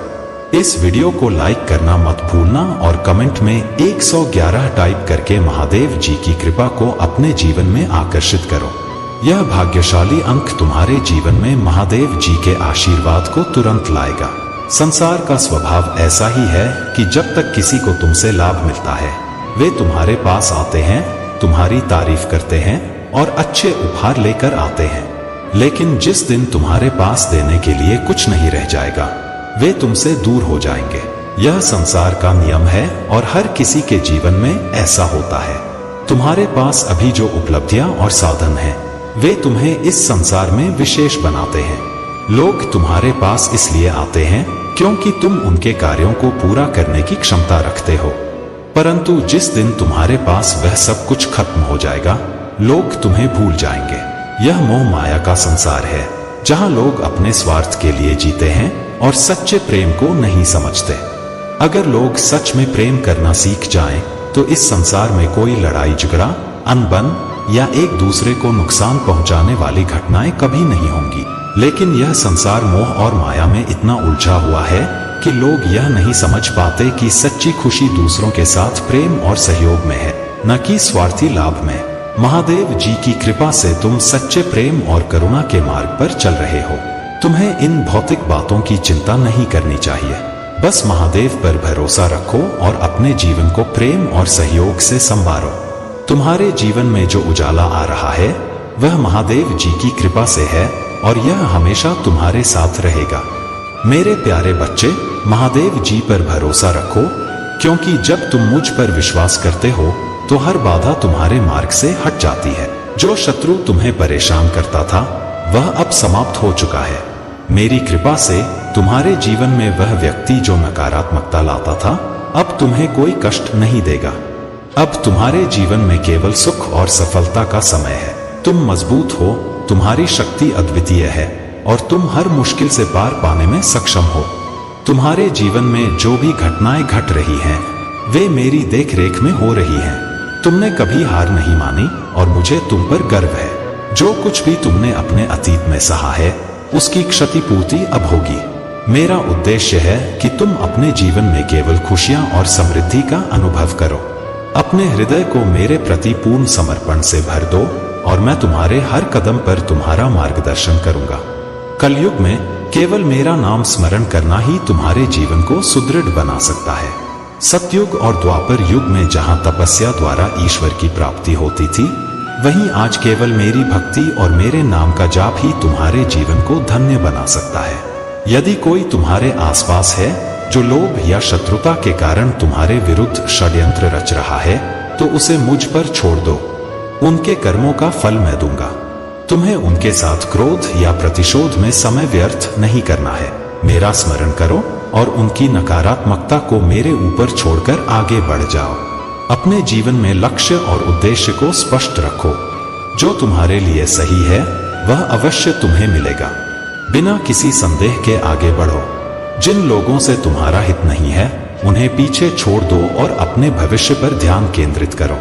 इस वीडियो को लाइक करना मत भूलना और कमेंट में 111 टाइप करके महादेव जी की कृपा को अपने जीवन में आकर्षित करो। यह भाग्यशाली अंक तुम्हारे जीवन में महादेव जी के आशीर्वाद को तुरंत लाएगा। संसार का स्वभाव ऐसा ही है कि जब तक किसी को तुमसे लाभ मिलता है, वे तुम्हारे पास आते हैं, तुम्हारी तारीफ करते हैं और अच्छे उपहार लेकर आते हैं। लेकिन जिस दिन तुम्हारे पास देने के लिए कुछ नहीं रह जाएगा, वे तुमसे दूर हो जाएंगे। यह संसार का नियम है और हर किसी के जीवन में ऐसा होता है। तुम्हारे पास अभी जो उपलब्धियां और साधन हैं, वे तुम्हें इस संसार में विशेष बनाते हैं। लोग तुम्हारे पास इसलिए आते हैं क्योंकि तुम उनके कार्यों को पूरा करने की क्षमता रखते हो। परंतु जिस दिन तुम्हारे पास वह सब कुछ खत्म हो जाएगा, लोग तुम्हें भूल जाएंगे। यह मोह माया का संसार है, जहां लोग अपने स्वार्थ के लिए जीते हैं और सच्चे प्रेम को नहीं समझते। अगर लोग सच में प्रेम करना सीख जाएं, तो इस संसार में कोई लड़ाई झगड़ा, अनबन या एक दूसरे को नुकसान पहुंचाने वाली घटनाएं कभी नहीं होंगी। लेकिन यह संसार मोह और माया में इतना उलझा हुआ है कि लोग यह नहीं समझ पाते कि सच्ची खुशी दूसरों के साथ प्रेम और सहयोग में है, न कि स्वार्थी लाभ में। महादेव जी की कृपा से तुम सच्चे प्रेम और करुणा के मार्ग पर चल रहे हो। तुम्हें इन भौतिक बातों की चिंता नहीं करनी चाहिए। बस महादेव पर भरोसा रखो और अपने जीवन को प्रेम और सहयोग से संवारो। तुम्हारे जीवन में जो उजाला आ रहा है, वह महादेव जी की कृपा से है और यह हमेशा तुम्हारे साथ रहेगा। मेरे प्यारे बच्चे, महादेव जी पर भरोसा रखो, क्योंकि जब तुम मुझ पर विश्वास करते हो तो हर बाधा तुम्हारे मार्ग से हट जाती है। जो शत्रु तुम्हें परेशान करता था, वह अब समाप्त हो चुका है। मेरी कृपा से तुम्हारे जीवन में वह व्यक्ति जो नकारात्मकता लाता था, अब तुम्हें कोई कष्ट नहीं देगा। अब तुम्हारे जीवन में केवल सुख और सफलता का समय है। तुम मजबूत हो, तुम्हारी शक्ति अद्वितीय है और तुम हर मुश्किल से पार पाने में सक्षम हो। तुम्हारे जीवन में जो भी घटनाएं घट रही हैं, वे मेरी देखरेख में हो रही हैं। तुमने कभी हार नहीं मानी और मुझे तुम पर गर्व है। जो कुछ भी तुमने अपने अतीत में सहा है, उसकी क्षतिपूर्ति अब होगी। मेरा उद्देश्य है कि तुम अपने जीवन में केवल खुशियां और समृद्धि का अनुभव करो। अपने हृदय को मेरे प्रति पूर्ण समर्पण से भर दो और मैं तुम्हारे हर कदम पर तुम्हारा मार्गदर्शन करूंगा। कलयुग में केवल मेरा नाम स्मरण करना ही तुम्हारे जीवन को सुदृढ़ बना सकता है। सतयुग और द्वापर युग में जहां तपस्या द्वारा ईश्वर की प्राप्ति होती थी, वहीं आज केवल मेरी भक्ति और मेरे नाम का जाप ही तुम्हारे जीवन को धन्य बना सकता है। यदि कोई तुम्हारे आसपास है जो लोभ या शत्रुता के कारण तुम्हारे विरुद्ध षड्यंत्र रच रहा है, तो उसे मुझ पर छोड़ दो। उनके कर्मों का फल मैं दूंगा। तुम्हें उनके साथ क्रोध या प्रतिशोध में समय व्यर्थ नहीं करना है। मेरा स्मरण करो और उनकी नकारात्मकता को मेरे ऊपर छोड़कर आगे बढ़ जाओ। अपने जीवन में लक्ष्य और उद्देश्य को स्पष्ट रखो। जो तुम्हारे लिए सही है, वह अवश्य तुम्हें मिलेगा। बिना किसी संदेह के आगे बढ़ो। जिन लोगों से तुम्हारा हित नहीं है, उन्हें पीछे छोड़ दो और अपने भविष्य पर ध्यान केंद्रित करो।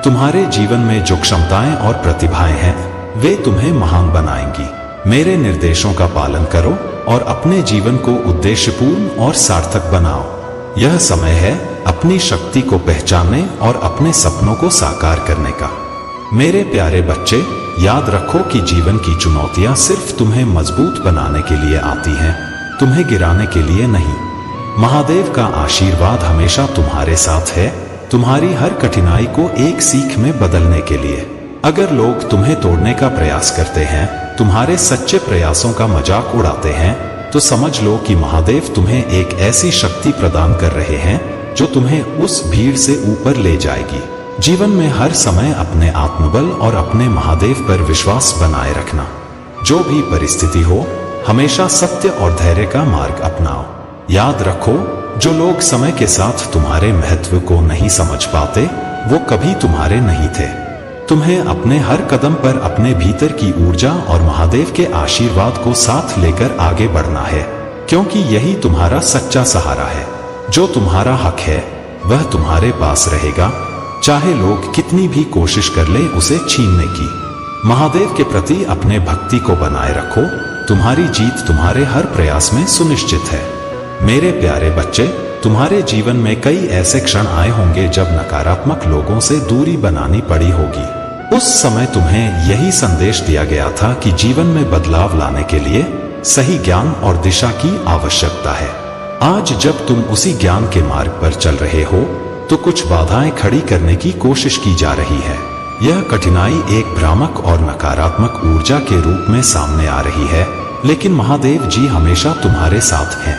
तुम्हारे जीवन में जो क्षमताएं और प्रतिभाएं हैं वे तुम्हें महान बनाएंगी। मेरे निर्देशों का पालन करो और अपने जीवन को उद्देश्यपूर्ण और सार्थक बनाओ। यह समय है अपनी शक्ति को पहचानने और अपने सपनों को साकार करने का। मेरे प्यारे बच्चे, याद रखो कि जीवन की चुनौतियां सिर्फ तुम्हें मजबूत बनाने के लिए आती हैं, तुम्हें गिराने के लिए नहीं। महादेव का आशीर्वाद हमेशा तुम्हारे साथ है, तुम्हारी हर कठिनाई को एक सीख में बदलने के लिए। अगर लोग तुम्हें तोड़ने का प्रयास करते हैं, तुम्हारे सच्चे प्रयासों का मजाक उड़ाते हैं, तो समझ लो कि महादेव तुम्हें एक ऐसी शक्ति प्रदान कर रहे हैं जो तुम्हें उस भीड़ से ऊपर ले जाएगी। जीवन में हर समय अपने आत्मबल और अपने महादेव पर विश्वास बनाए रखना। जो भी परिस्थिति हो, हमेशा सत्य और धैर्य का मार्ग अपनाओ। याद रखो, जो लोग समय के साथ तुम्हारे महत्व को नहीं समझ पाते, वो कभी तुम्हारे नहीं थे। तुम्हें अपने हर कदम पर अपने भीतर की ऊर्जा और महादेव के आशीर्वाद को साथ लेकर आगे बढ़ना है, क्योंकि यही तुम्हारा सच्चा सहारा है। जो तुम्हारा हक है वह तुम्हारे पास रहेगा, चाहे लोग कितनी भी कोशिश कर ले उसे छीनने की। महादेव के प्रति अपने भक्ति को बनाए रखो, तुम्हारी जीत तुम्हारे हर प्रयास में सुनिश्चित है। मेरे प्यारे बच्चे, तुम्हारे जीवन में कई ऐसे क्षण आए होंगे जब नकारात्मक लोगों से दूरी बनानी पड़ी होगी। उस समय तुम्हें यही संदेश दिया गया था कि जीवन में बदलाव लाने के लिए सही ज्ञान और दिशा की आवश्यकता है। आज जब तुम उसी ज्ञान के मार्ग पर चल रहे हो, तो कुछ बाधाएं खड़ी करने की कोशिश की जा रही है। यह कठिनाई एक भ्रामक और नकारात्मक ऊर्जा के रूप में सामने आ रही है, लेकिन महादेव जी हमेशा तुम्हारे साथ हैं।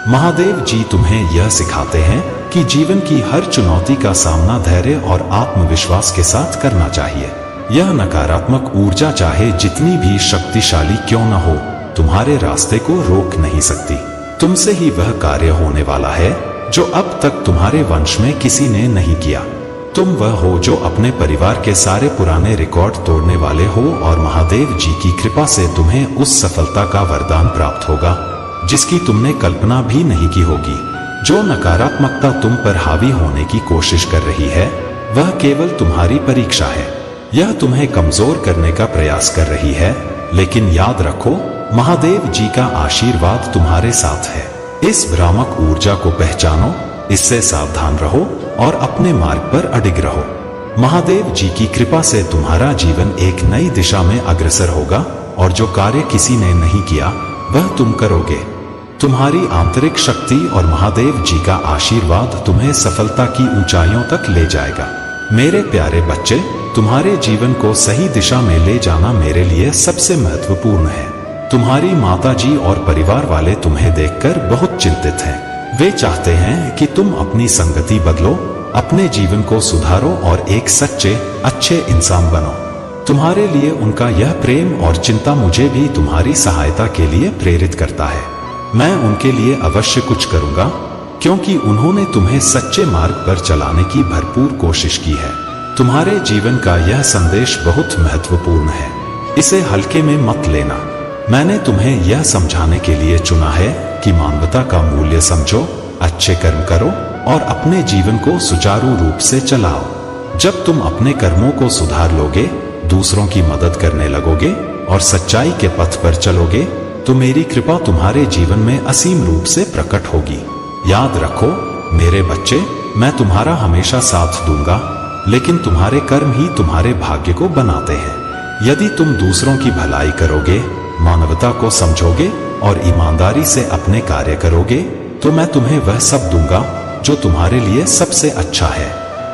महादेव जी तुम्हें यह सिखाते हैं कि जीवन की हर चुनौती का सामना धैर्य और आत्मविश्वास के साथ करना चाहिए। यह नकारात्मक ऊर्जा चाहे जितनी भी शक्तिशाली क्यों न हो, तुम्हारे रास्ते को रोक नहीं सकती। तुमसे ही वह कार्य होने वाला है जो अब तक तुम्हारे वंश में किसी ने नहीं किया। तुम वह हो जो अपने परिवार के सारे पुराने रिकॉर्ड तोड़ने वाले हो, और महादेव जी की कृपा से तुम्हें उस सफलता का वरदान प्राप्त होगा जिसकी तुमने कल्पना भी नहीं की होगी। जो नकारात्मकता तुम पर हावी होने की कोशिश कर रही है, वह केवल तुम्हारी परीक्षा है। यह तुम्हें कमजोर करने का प्रयास कर रही है, लेकिन याद रखो, महादेव जी का आशीर्वाद तुम्हारे साथ है। इस भ्रामक ऊर्जा को पहचानो, इससे सावधान रहो और अपने मार्ग पर अडिग रहो। महादेव जी की कृपा से तुम्हारा जीवन एक नई दिशा में अग्रसर होगा, और जो कार्य किसी ने नहीं किया वह तुम करोगे। तुम्हारी आंतरिक शक्ति और महादेव जी का आशीर्वाद तुम्हें सफलता की ऊंचाइयों तक ले जाएगा। मेरे प्यारे बच्चे, तुम्हारे जीवन को सही दिशा में ले जाना मेरे लिए सबसे महत्वपूर्ण है। तुम्हारी माताजी और परिवार वाले तुम्हें देखकर बहुत चिंतित हैं। वे चाहते हैं कि तुम अपनी संगति बदलो, अपने जीवन को सुधारो और एक सच्चे अच्छे इंसान बनो। तुम्हारे लिए उनका यह प्रेम और चिंता मुझे भी तुम्हारी सहायता के लिए प्रेरित करता है। मैं उनके लिए अवश्य कुछ करूंगा, क्योंकि उन्होंने तुम्हें सच्चे मार्ग पर चलाने की भरपूर कोशिश की है। तुम्हारे जीवन का यह संदेश बहुत महत्वपूर्ण है, इसे हल्के में मत लेना। मैंने तुम्हें यह समझाने के लिए चुना है कि मानवता का मूल्य समझो, अच्छे कर्म करो और अपने जीवन को सुचारू रूप से चलाओ। जब तुम अपने कर्मों को सुधार लोगे, दूसरों की मदद करने लगोगे और सच्चाई के पथ पर चलोगे, तो मेरी कृपा तुम्हारे जीवन में असीम रूप से प्रकट होगी। याद रखो मेरे बच्चे, मैं तुम्हारा हमेशा साथ दूंगा, लेकिन तुम्हारे कर्म ही तुम्हारे भाग्य को बनाते हैं। यदि तुम दूसरों की भलाई करोगे, मानवता को समझोगे और ईमानदारी से अपने कार्य करोगे, तो मैं तुम्हें वह सब दूंगा जो तुम्हारे लिए सबसे अच्छा है।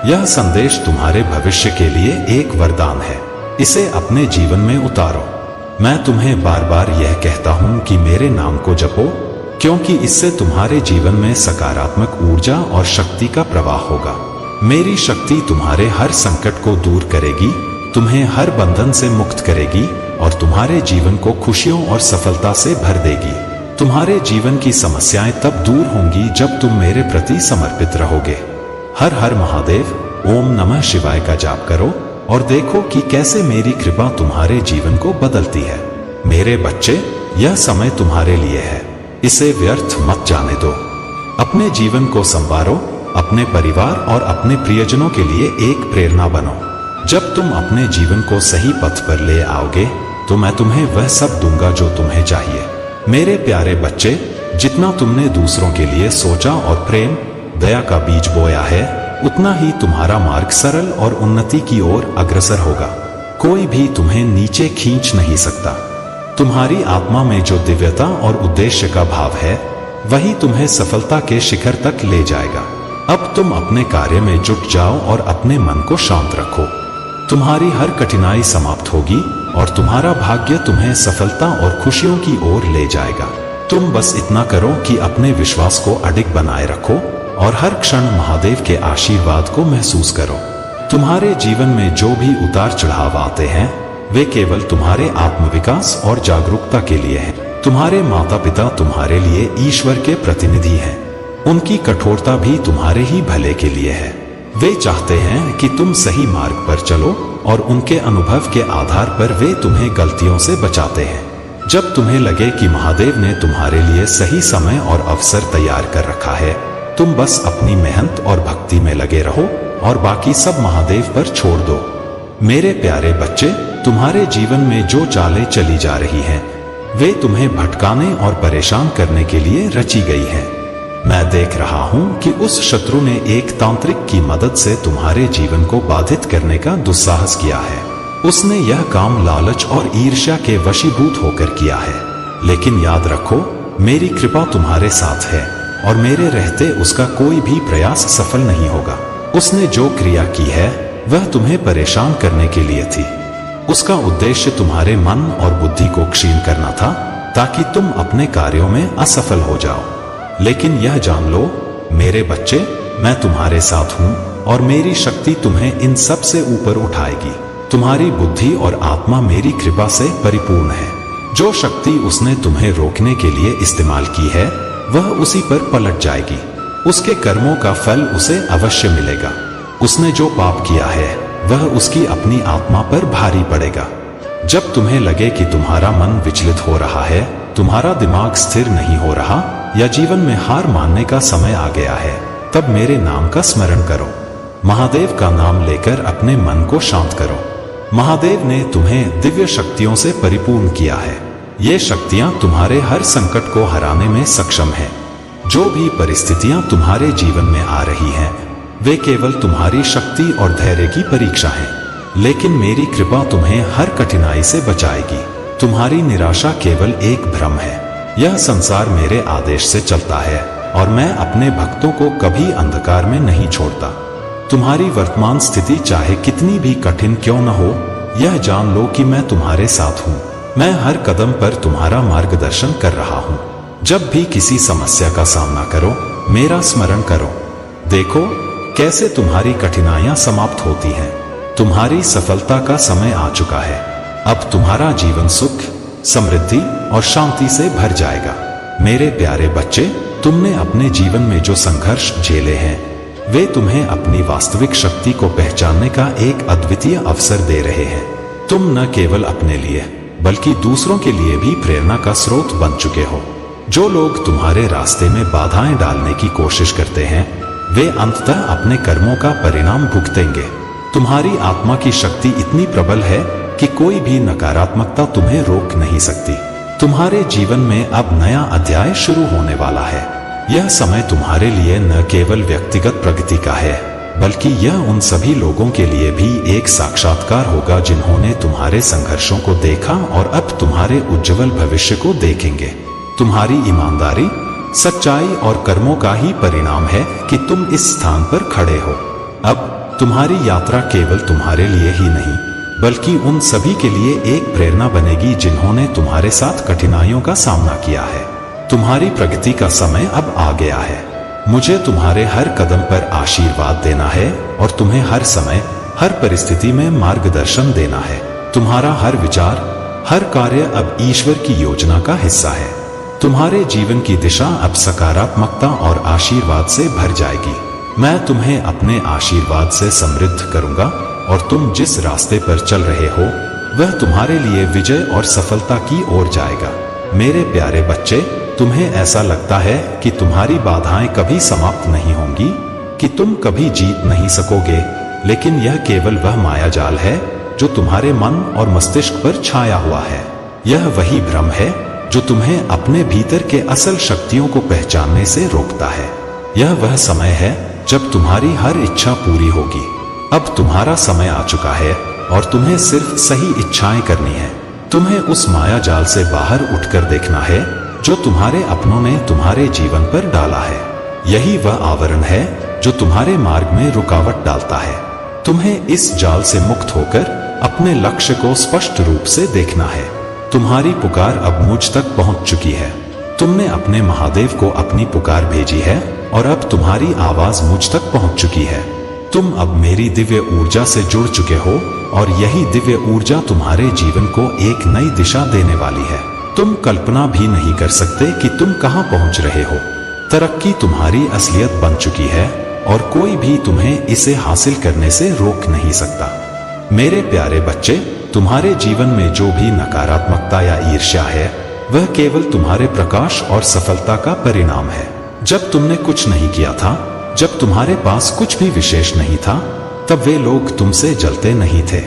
यह संदेश तुम्हारे भविष्य के लिए एक वरदान है, इसे अपने जीवन में उतारो। मैं तुम्हें बार बार यह कहता हूं कि मेरे नाम को जपो, क्योंकि इससे तुम्हारे जीवन में सकारात्मक ऊर्जा और शक्ति का प्रवाह होगा। मेरी शक्ति तुम्हारे हर संकट को दूर करेगी, तुम्हें हर बंधन से मुक्त करेगी और तुम्हारे जीवन को खुशियों और सफलता से भर देगी। तुम्हारे जीवन की समस्याएं तब दूर होंगी जब तुम मेरे प्रति समर्पित रहोगे। हर हर महादेव, ओम नमः शिवाय का जाप करो और देखो कि कैसे मेरी कृपा तुम्हारे जीवन को बदलती है। मेरे बच्चे, यह समय तुम्हारे लिए है, इसे व्यर्थ मत जाने दो। अपने जीवन को संवारो, अपने परिवार और अपने प्रियजनों के लिए एक प्रेरणा बनो। जब तुम अपने जीवन को सही पथ पर ले आओगे तो मैं तुम्हें वह सब दूंगा जो तुम्हें चाहिए। मेरे प्यारे बच्चे, जितना तुमने दूसरों के लिए सोचा और प्रेम दया का बीज बोया है, उतना ही तुम्हारा मार्ग सरल और उन्नति की ओर अग्रसर होगा। कोई भी तुम्हें नीचे खींच नहीं सकता। तुम्हारी आत्मा में जो दिव्यता और उद्देश्य का भाव है, वही तुम्हें सफलता के शिखर तक ले जाएगा। अब तुम अपने कार्य में जुट जाओ और अपने मन को शांत रखो। तुम्हारी हर कठिनाई समाप्त होगी और तुम्हारा भाग्य तुम्हें सफलता और खुशियों की ओर ले जाएगा। तुम बस इतना करो कि अपने विश्वास को अडिग बनाए रखो और हर क्षण महादेव के आशीर्वाद को महसूस करो। तुम्हारे जीवन में जो भी उतार चढ़ाव आते हैं, वे केवल तुम्हारे आत्मविकास और जागरूकता के लिए हैं। तुम्हारे माता पिता तुम्हारे लिए ईश्वर के प्रतिनिधि हैं। उनकी कठोरता भी तुम्हारे ही भले के लिए है। वे चाहते हैं कि तुम सही मार्ग पर चलो और उनके अनुभव के आधार पर वे तुम्हें गलतियों से बचाते हैं। जब तुम्हें लगे कि महादेव ने तुम्हारे लिए सही समय और अवसर तैयार कर रखा है, तुम बस अपनी मेहनत और भक्ति में लगे रहो और बाकी सब महादेव पर छोड़ दो। मेरे प्यारे बच्चे, तुम्हारे जीवन में जो चालें चली जा रही हैं, वे तुम्हें भटकाने और परेशान करने के लिए रची गई हैं। मैं देख रहा हूं कि उस शत्रु ने एक तांत्रिक की मदद से तुम्हारे जीवन को बाधित करने का दुस्साहस किया है। उसने यह काम लालच और ईर्ष्या के वशीभूत होकर किया है। लेकिन याद रखो, मेरी कृपा तुम्हारे साथ है और मेरे रहते उसका कोई भी प्रयास सफल नहीं होगा। उसने जो क्रिया की है वह तुम्हें परेशान करने के लिए थी। उसका उद्देश्य तुम्हारे मन और बुद्धि को क्षीण करना था, ताकि तुम अपने कार्यों में असफल हो जाओ। लेकिन यह जान लो मेरे बच्चे, मैं तुम्हारे साथ हूं और मेरी शक्ति तुम्हें इन सब से ऊपर उठाएगी। तुम्हारी बुद्धि और आत्मा मेरी कृपा से परिपूर्ण है। जो शक्ति उसने तुम्हें रोकने के लिए इस्तेमाल की है, वह उसी पर पलट जाएगी। उसके कर्मों का फल उसे अवश्य मिलेगा। उसने जो पाप किया है वह उसकी अपनी आत्मा पर भारी पड़ेगा। जब तुम्हें लगे कि तुम्हारा मन विचलित हो रहा है, तुम्हारा दिमाग स्थिर नहीं हो रहा या जीवन में हार मानने का समय आ गया है, तब मेरे नाम का स्मरण करो। महादेव का नाम लेकर अपने मन को शांत करो। महादेव ने तुम्हें दिव्य शक्तियों से परिपूर्ण किया है। ये शक्तियां तुम्हारे हर संकट को हराने में सक्षम हैं। जो भी परिस्थितियां तुम्हारे जीवन में आ रही हैं, वे केवल तुम्हारी शक्ति और धैर्य की परीक्षा है। लेकिन मेरी कृपा तुम्हें हर कठिनाई से बचाएगी। तुम्हारी निराशा केवल एक भ्रम है। यह संसार मेरे आदेश से चलता है और मैं अपने भक्तों को कभी अंधकार में नहीं छोड़ता। तुम्हारी वर्तमान स्थिति चाहे कितनी भी कठिन क्यों न हो, यह जान लो कि मैं तुम्हारे साथ हूँ। मैं हर कदम पर तुम्हारा मार्गदर्शन कर रहा हूँ। जब भी किसी समस्या का सामना करो, मेरा स्मरण करो। देखो कैसे तुम्हारी कठिनाइयां समाप्त होती हैं। तुम्हारी सफलता का समय आ चुका है। अब तुम्हारा जीवन सुख, समृद्धि और शांति से भर जाएगा। मेरे प्यारे बच्चे, तुमने अपने जीवन में जो संघर्ष झेले हैं, वे तुम्हें अपनी वास्तविक शक्ति को पहचानने का एक अद्वितीय अवसर दे रहे हैं। तुम न केवल अपने लिए बल्कि दूसरों के लिए भी प्रेरणा का स्रोत बन चुके हो। जो लोग तुम्हारे रास्ते में बाधाएं डालने की कोशिश करते हैं, वे अंततः अपने कर्मों का परिणाम भुगतेंगे। तुम्हारी आत्मा की शक्ति इतनी प्रबल है कि कोई भी नकारात्मकता तुम्हें रोक नहीं सकती। तुम्हारे जीवन में अब नया अध्याय शुरू होने वाला है। यह समय तुम्हारे लिए न केवल व्यक्तिगत प्रगति का है, बल्कि यह उन सभी लोगों के लिए भी एक साक्षात्कार होगा जिन्होंने तुम्हारे संघर्षों को देखा और अब तुम्हारे उज्जवल भविष्य को देखेंगे। तुम्हारी ईमानदारी, सच्चाई और कर्मों का ही परिणाम है कि तुम इस स्थान पर खड़े हो। अब तुम्हारी यात्रा केवल तुम्हारे लिए ही नहीं, बल्कि उन सभी के लिए एक प्रेरणा बनेगी जिन्होंने तुम्हारे साथ कठिनाइयों का सामना किया है। तुम्हारी प्रगति का समय अब आ गया है। मुझे तुम्हारे हर कदम पर आशीर्वाद देना है और तुम्हें हर समय, हर परिस्थिति में मार्गदर्शन देना है। तुम्हारा हर विचार, हर कार्य अब ईश्वर की योजना का हिस्सा है। तुम्हारे जीवन की दिशा अब सकारात्मकता और आशीर्वाद से भर जाएगी। मैं तुम्हें अपने आशीर्वाद से समृद्ध करूंगा और तुम जिस रास्ते पर चल रहे हो, वह तुम्हारे लिए विजय और सफलता की ओर जाएगा। मेरे प्यारे बच्चे, तुम्हें ऐसा लगता है कि तुम्हारी बाधाएं कभी समाप्त नहीं होंगी, कि तुम कभी जीत नहीं सकोगे, लेकिन यह केवल वह मायाजाल है जो तुम्हारे मन और मस्तिष्क पर छाया हुआ है। यह वही भ्रम है जो तुम्हें अपने भीतर के असल शक्तियों को पहचानने से रोकता है। यह वह समय है जब तुम्हारी हर इच्छा पूरी होगी। अब तुम्हारा समय आ चुका है और तुम्हें सिर्फ सही इच्छाएं करनी है। तुम्हें उस माया जाल से बाहर उठकर देखना है जो तुम्हारे अपनों ने तुम्हारे जीवन पर डाला है। यही वह आवरण है जो तुम्हारे मार्ग में रुकावट डालता है। तुम्हें इस जाल से मुक्त होकर अपने लक्ष्य को स्पष्ट रूप से देखना है। तुम्हारी पुकार अब मुझ तक पहुंच चुकी है। तुमने अपने महादेव को अपनी पुकार भेजी है और अब तुम्हारी आवाज मुझ तक पहुंच चुकी है। तुम अब मेरी दिव्य ऊर्जा से जुड़ चुके हो और यही दिव्य ऊर्जा तुम्हारे जीवन को एक नई दिशा देने वाली है। तुम कल्पना भी नहीं कर सकते कि तुम कहां पहुंच रहे हो। तरक्की तुम्हारी असलियत बन चुकी है और कोई भी तुम्हें इसे हासिल करने से रोक नहीं सकता। मेरे प्यारे बच्चे, तुम्हारे जीवन में जो भी नकारात्मकता या ईर्ष्या है वह केवल तुम्हारे प्रकाश और सफलता का परिणाम है। जब तुमने कुछ नहीं किया था, जब तुम्हारे पास कुछ भी विशेष नहीं था, तब वे लोग तुमसे जलते नहीं थे।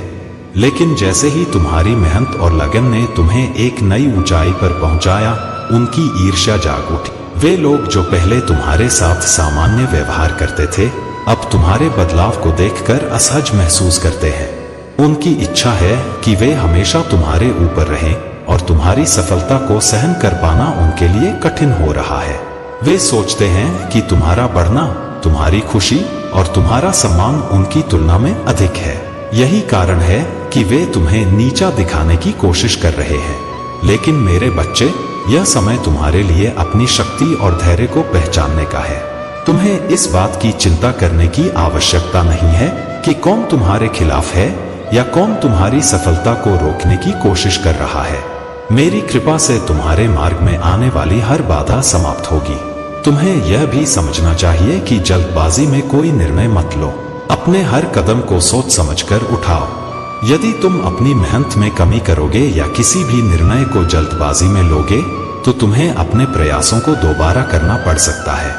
लेकिन जैसे ही तुम्हारी मेहनत और लगन ने तुम्हें एक नई ऊंचाई पर पहुंचाया, उनकी ईर्ष्या जाग उठी। वे लोग जो पहले तुम्हारे साथ सामान्य व्यवहार करते थे, अब तुम्हारे बदलाव को देखकर असहज महसूस करते हैं। उनकी इच्छा है कि वे हमेशा तुम्हारे ऊपर रहें और तुम्हारी सफलता को सहन कर पाना उनके लिए कठिन हो रहा है। वे सोचते हैं कि तुम्हारा बढ़ना, तुम्हारी खुशी और तुम्हारा सम्मान उनकी तुलना में अधिक है। यही कारण है कि वे तुम्हें नीचा दिखाने की कोशिश कर रहे हैं। लेकिन मेरे बच्चे, यह समय तुम्हारे लिए अपनी शक्ति और धैर्य को पहचानने का है। तुम्हें इस बात की चिंता करने की आवश्यकता नहीं है कि कौन तुम्हारे खिलाफ है या कौन तुम्हारी सफलता को रोकने की कोशिश कर रहा है। मेरी कृपा से तुम्हारे मार्ग में आने वाली हर बाधा समाप्त होगी। तुम्हें यह भी समझना चाहिए कि जल्दबाजी में कोई निर्णय मत लो। अपने हर कदम को सोच समझकर उठाओ। यदि तुम अपनी मेहनत में कमी करोगे या किसी भी निर्णय को जल्दबाजी में लोगे, तो तुम्हें अपने प्रयासों को दोबारा करना पड़ सकता है।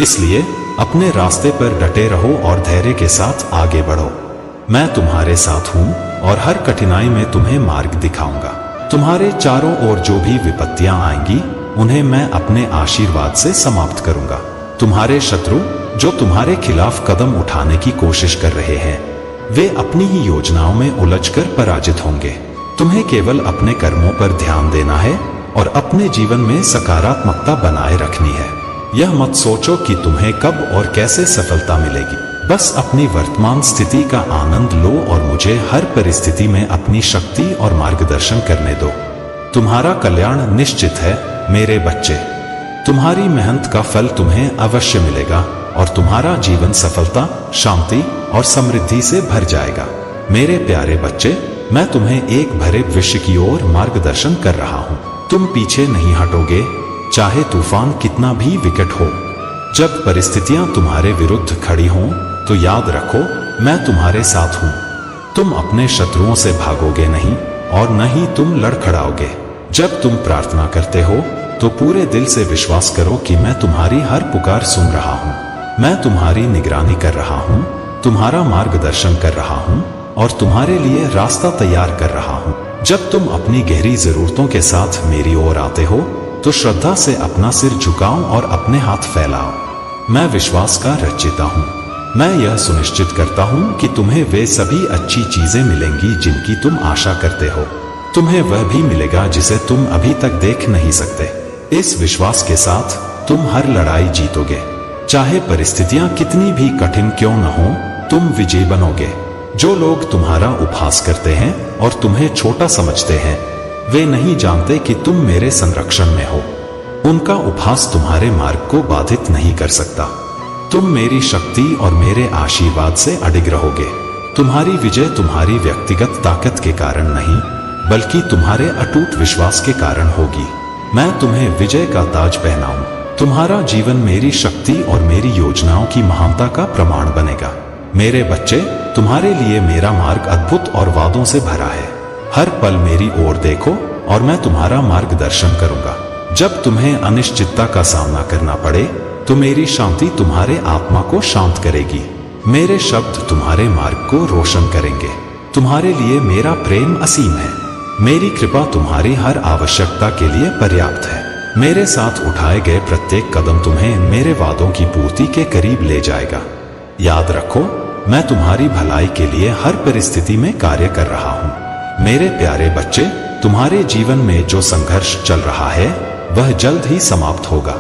इसलिए अपने रास्ते पर डटे रहो और धैर्य के साथ आगे बढ़ो। मैं तुम्हारे साथ हूँ और हर कठिनाई में तुम्हें मार्ग दिखाऊंगा। तुम्हारे चारों ओर जो भी विपत्तियां आएंगी, उन्हें मैं अपने आशीर्वाद से समाप्त करूंगा। तुम्हारे शत्रु जो तुम्हारे खिलाफ कदम उठाने की कोशिश कर रहे हैं, वे अपनी ही योजनाओं में उलझकर पराजित होंगे। तुम्हें केवल अपने कर्मों पर ध्यान देना है और अपने जीवन में सकारात्मकता बनाए रखनी है। यह मत सोचो कि तुम्हें कब और कैसे सफलता मिलेगी। बस अपनी वर्तमान स्थिति का आनंद लो और मुझे हर परिस्थिति में अपनी शक्ति और मार्गदर्शन करने दो। तुम्हारा कल्याण निश्चित है मेरे बच्चे। तुम्हारी मेहनत का फल तुम्हें अवश्य मिलेगा और तुम्हारा जीवन सफलता, शांति और समृद्धि से भर जाएगा। मेरे प्यारे बच्चे, मैं तुम्हें एक भरे भविष्य की ओर मार्गदर्शन कर रहा हूँ। तुम पीछे नहीं हटोगे, चाहे तूफान कितना भी विकट हो। जब परिस्थितियां तुम्हारे विरुद्ध खड़ी हों, तो याद रखो, मैं तुम्हारे साथ हूँ। तुम अपने शत्रुओं से भागोगे नहीं और न ही तुम लड़खड़ाओगे। जब तुम प्रार्थना करते हो तो पूरे दिल से विश्वास करो कि मैं तुम्हारी हर पुकार सुन रहा हूँ। मैं तुम्हारी निगरानी कर रहा हूँ, तुम्हारा मार्गदर्शन कर रहा हूँ और तुम्हारे लिए रास्ता तैयार कर रहा हूँ। जब तुम अपनी गहरी जरूरतों के साथ मेरी ओर आते हो, तो श्रद्धा से अपना सिर झुकाओ और अपने हाथ फैलाओ। मैं विश्वास का रचयिता हूँ। मैं यह सुनिश्चित करता हूँ कि तुम्हें वे सभी अच्छी चीजें मिलेंगी जिनकी तुम आशा करते हो। तुम्हें वह भी मिलेगा जिसे तुम अभी तक देख नहीं सकते। इस विश्वास के साथ तुम हर लड़ाई जीतोगे। चाहे परिस्थितियां कितनी भी कठिन क्यों न हो, तुम विजयी बनोगे। जो लोग तुम्हारा उपहास करते हैं और तुम्हें छोटा समझते हैं, वे नहीं जानते कि तुम मेरे संरक्षण में हो। उनका उपहास तुम्हारे मार्ग को बाधित नहीं कर सकता। तुम मेरी शक्ति और मेरे आशीर्वाद से अडिग रहोगे। तुम्हारी विजय तुम्हारी व्यक्तिगत ताकत के कारण नहीं, बल्कि तुम्हारे अटूट विश्वास के कारण होगी। मैं तुम्हें विजय का ताज पहनाऊं। तुम्हारा जीवन मेरी शक्ति और मेरी योजनाओं की महानता का प्रमाण बनेगा। मेरे बच्चे, तुम्हारे लिए मेरा मार्ग अद्भुत और वादों से भरा है। हर पल मेरी ओर देखो और मैं तुम्हारा मार्गदर्शन करूंगा। जब तुम्हें अनिश्चितता का सामना करना पड़े तो मेरी शांति तुम्हारे आत्मा को शांत करेगी। मेरे शब्द तुम्हारे मार्ग को रोशन करेंगे। तुम्हारे लिए मेरा प्रेम असीम है। मेरी कृपा तुम्हारी हर आवश्यकता के लिए पर्याप्त है। मेरे साथ उठाए गए प्रत्येक कदम तुम्हें मेरे वादों की पूर्ति के करीब ले जाएगा। याद रखो, मैं तुम्हारी भलाई के लिए हर परिस्थिति में कार्य कर रहा हूँ। मेरे प्यारे बच्चे, तुम्हारे जीवन में जो संघर्ष चल रहा है वह जल्द ही समाप्त होगा।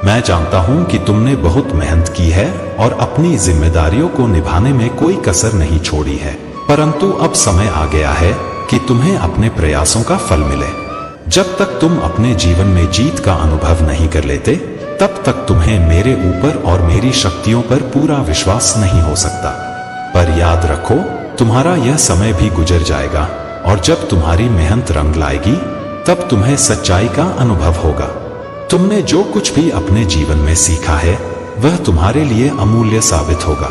मैं जानता हूँ कि तुमने बहुत मेहनत की है और अपनी जिम्मेदारियों को निभाने में कोई कसर नहीं छोड़ी है, परंतु अब समय आ गया है कि तुम्हें अपने प्रयासों का फल मिले। जब तक तुम अपने जीवन में जीत का अनुभव नहीं कर लेते, तब तक तुम्हें मेरे ऊपर और मेरी शक्तियों पर पूरा विश्वास नहीं हो सकता। पर याद रखो, तुम्हारा यह समय भी गुजर जाएगा और जब तुम्हारी मेहनत रंग लाएगी तब तुम्हें सच्चाई का अनुभव होगा। तुमने जो कुछ भी अपने जीवन में सीखा है वह तुम्हारे लिए अमूल्य साबित होगा।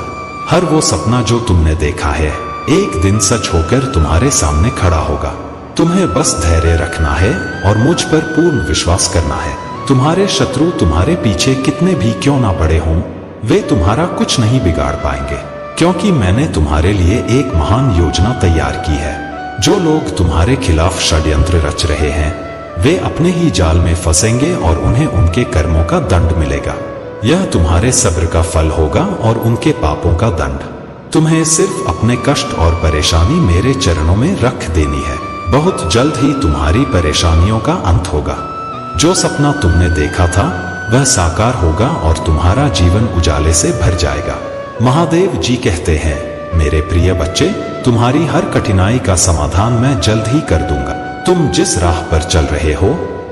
हर वो सपना जो तुमने देखा है एक दिन सच होकर तुम्हारे सामने खड़ा होगा। तुम्हें बस धैर्य रखना है और मुझ पर पूर्ण विश्वास करना है। तुम्हारे शत्रु तुम्हारे पीछे कितने भी क्यों ना पड़े हों, वे तुम्हारा कुछ नहीं बिगाड़ पाएंगे, क्योंकि मैंने तुम्हारे लिए एक महान योजना तैयार की है। जो लोग तुम्हारे खिलाफ षड्यंत्र रच रहे हैं वे अपने ही जाल में फंसेंगे और उन्हें उनके कर्मों का दंड मिलेगा। यह तुम्हारे सब्र का फल होगा और उनके पापों का दंड। तुम्हें सिर्फ अपने कष्ट और परेशानी मेरे चरणों में रख देनी है। बहुत जल्द ही तुम्हारी परेशानियों का अंत होगा। जो सपना तुमने देखा था वह साकार होगा और तुम्हारा जीवन उजाले से भर जाएगा। महादेव जी कहते हैं, मेरे प्रिय बच्चे, तुम्हारी हर कठिनाई का समाधान मैं जल्द ही कर दूंगा। तुम जिस राह पर चल रहे हो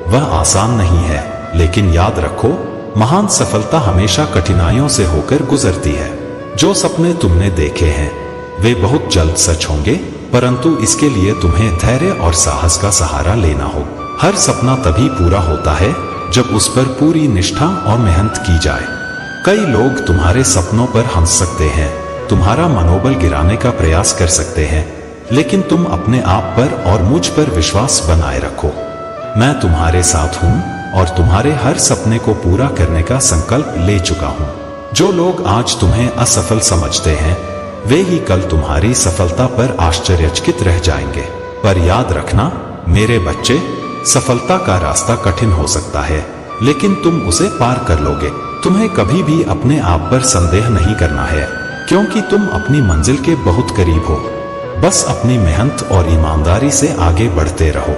वह आसान नहीं है, लेकिन याद रखो, महान सफलता हमेशा कठिनाइयों से होकर गुजरती है। जो सपने तुमने देखे हैं वे बहुत जल्द सच होंगे, परंतु इसके लिए तुम्हें धैर्य और साहस का सहारा लेना हो। हर सपना तभी पूरा होता है जब उस पर पूरी निष्ठा और मेहनत की जाए। कई लोग तुम्हारे सपनों पर हंस सकते हैं, तुम्हारा मनोबल गिराने का प्रयास कर सकते हैं, लेकिन तुम अपने आप पर और मुझ पर विश्वास बनाए रखो। मैं तुम्हारे साथ हूँ और तुम्हारे हर सपने को पूरा करने का संकल्प ले चुका हूँ। जो लोग आज तुम्हें असफल समझते हैं वे ही कल तुम्हारी सफलता पर आश्चर्यचकित रह जाएंगे। पर याद रखना मेरे बच्चे, सफलता का रास्ता कठिन हो सकता है, लेकिन तुम उसे पार कर लोगे। तुम्हें कभी भी अपने आप पर संदेह नहीं करना है, क्योंकि तुम अपनी मंजिल के बहुत करीब हो। बस अपनी मेहनत और ईमानदारी से आगे बढ़ते रहो।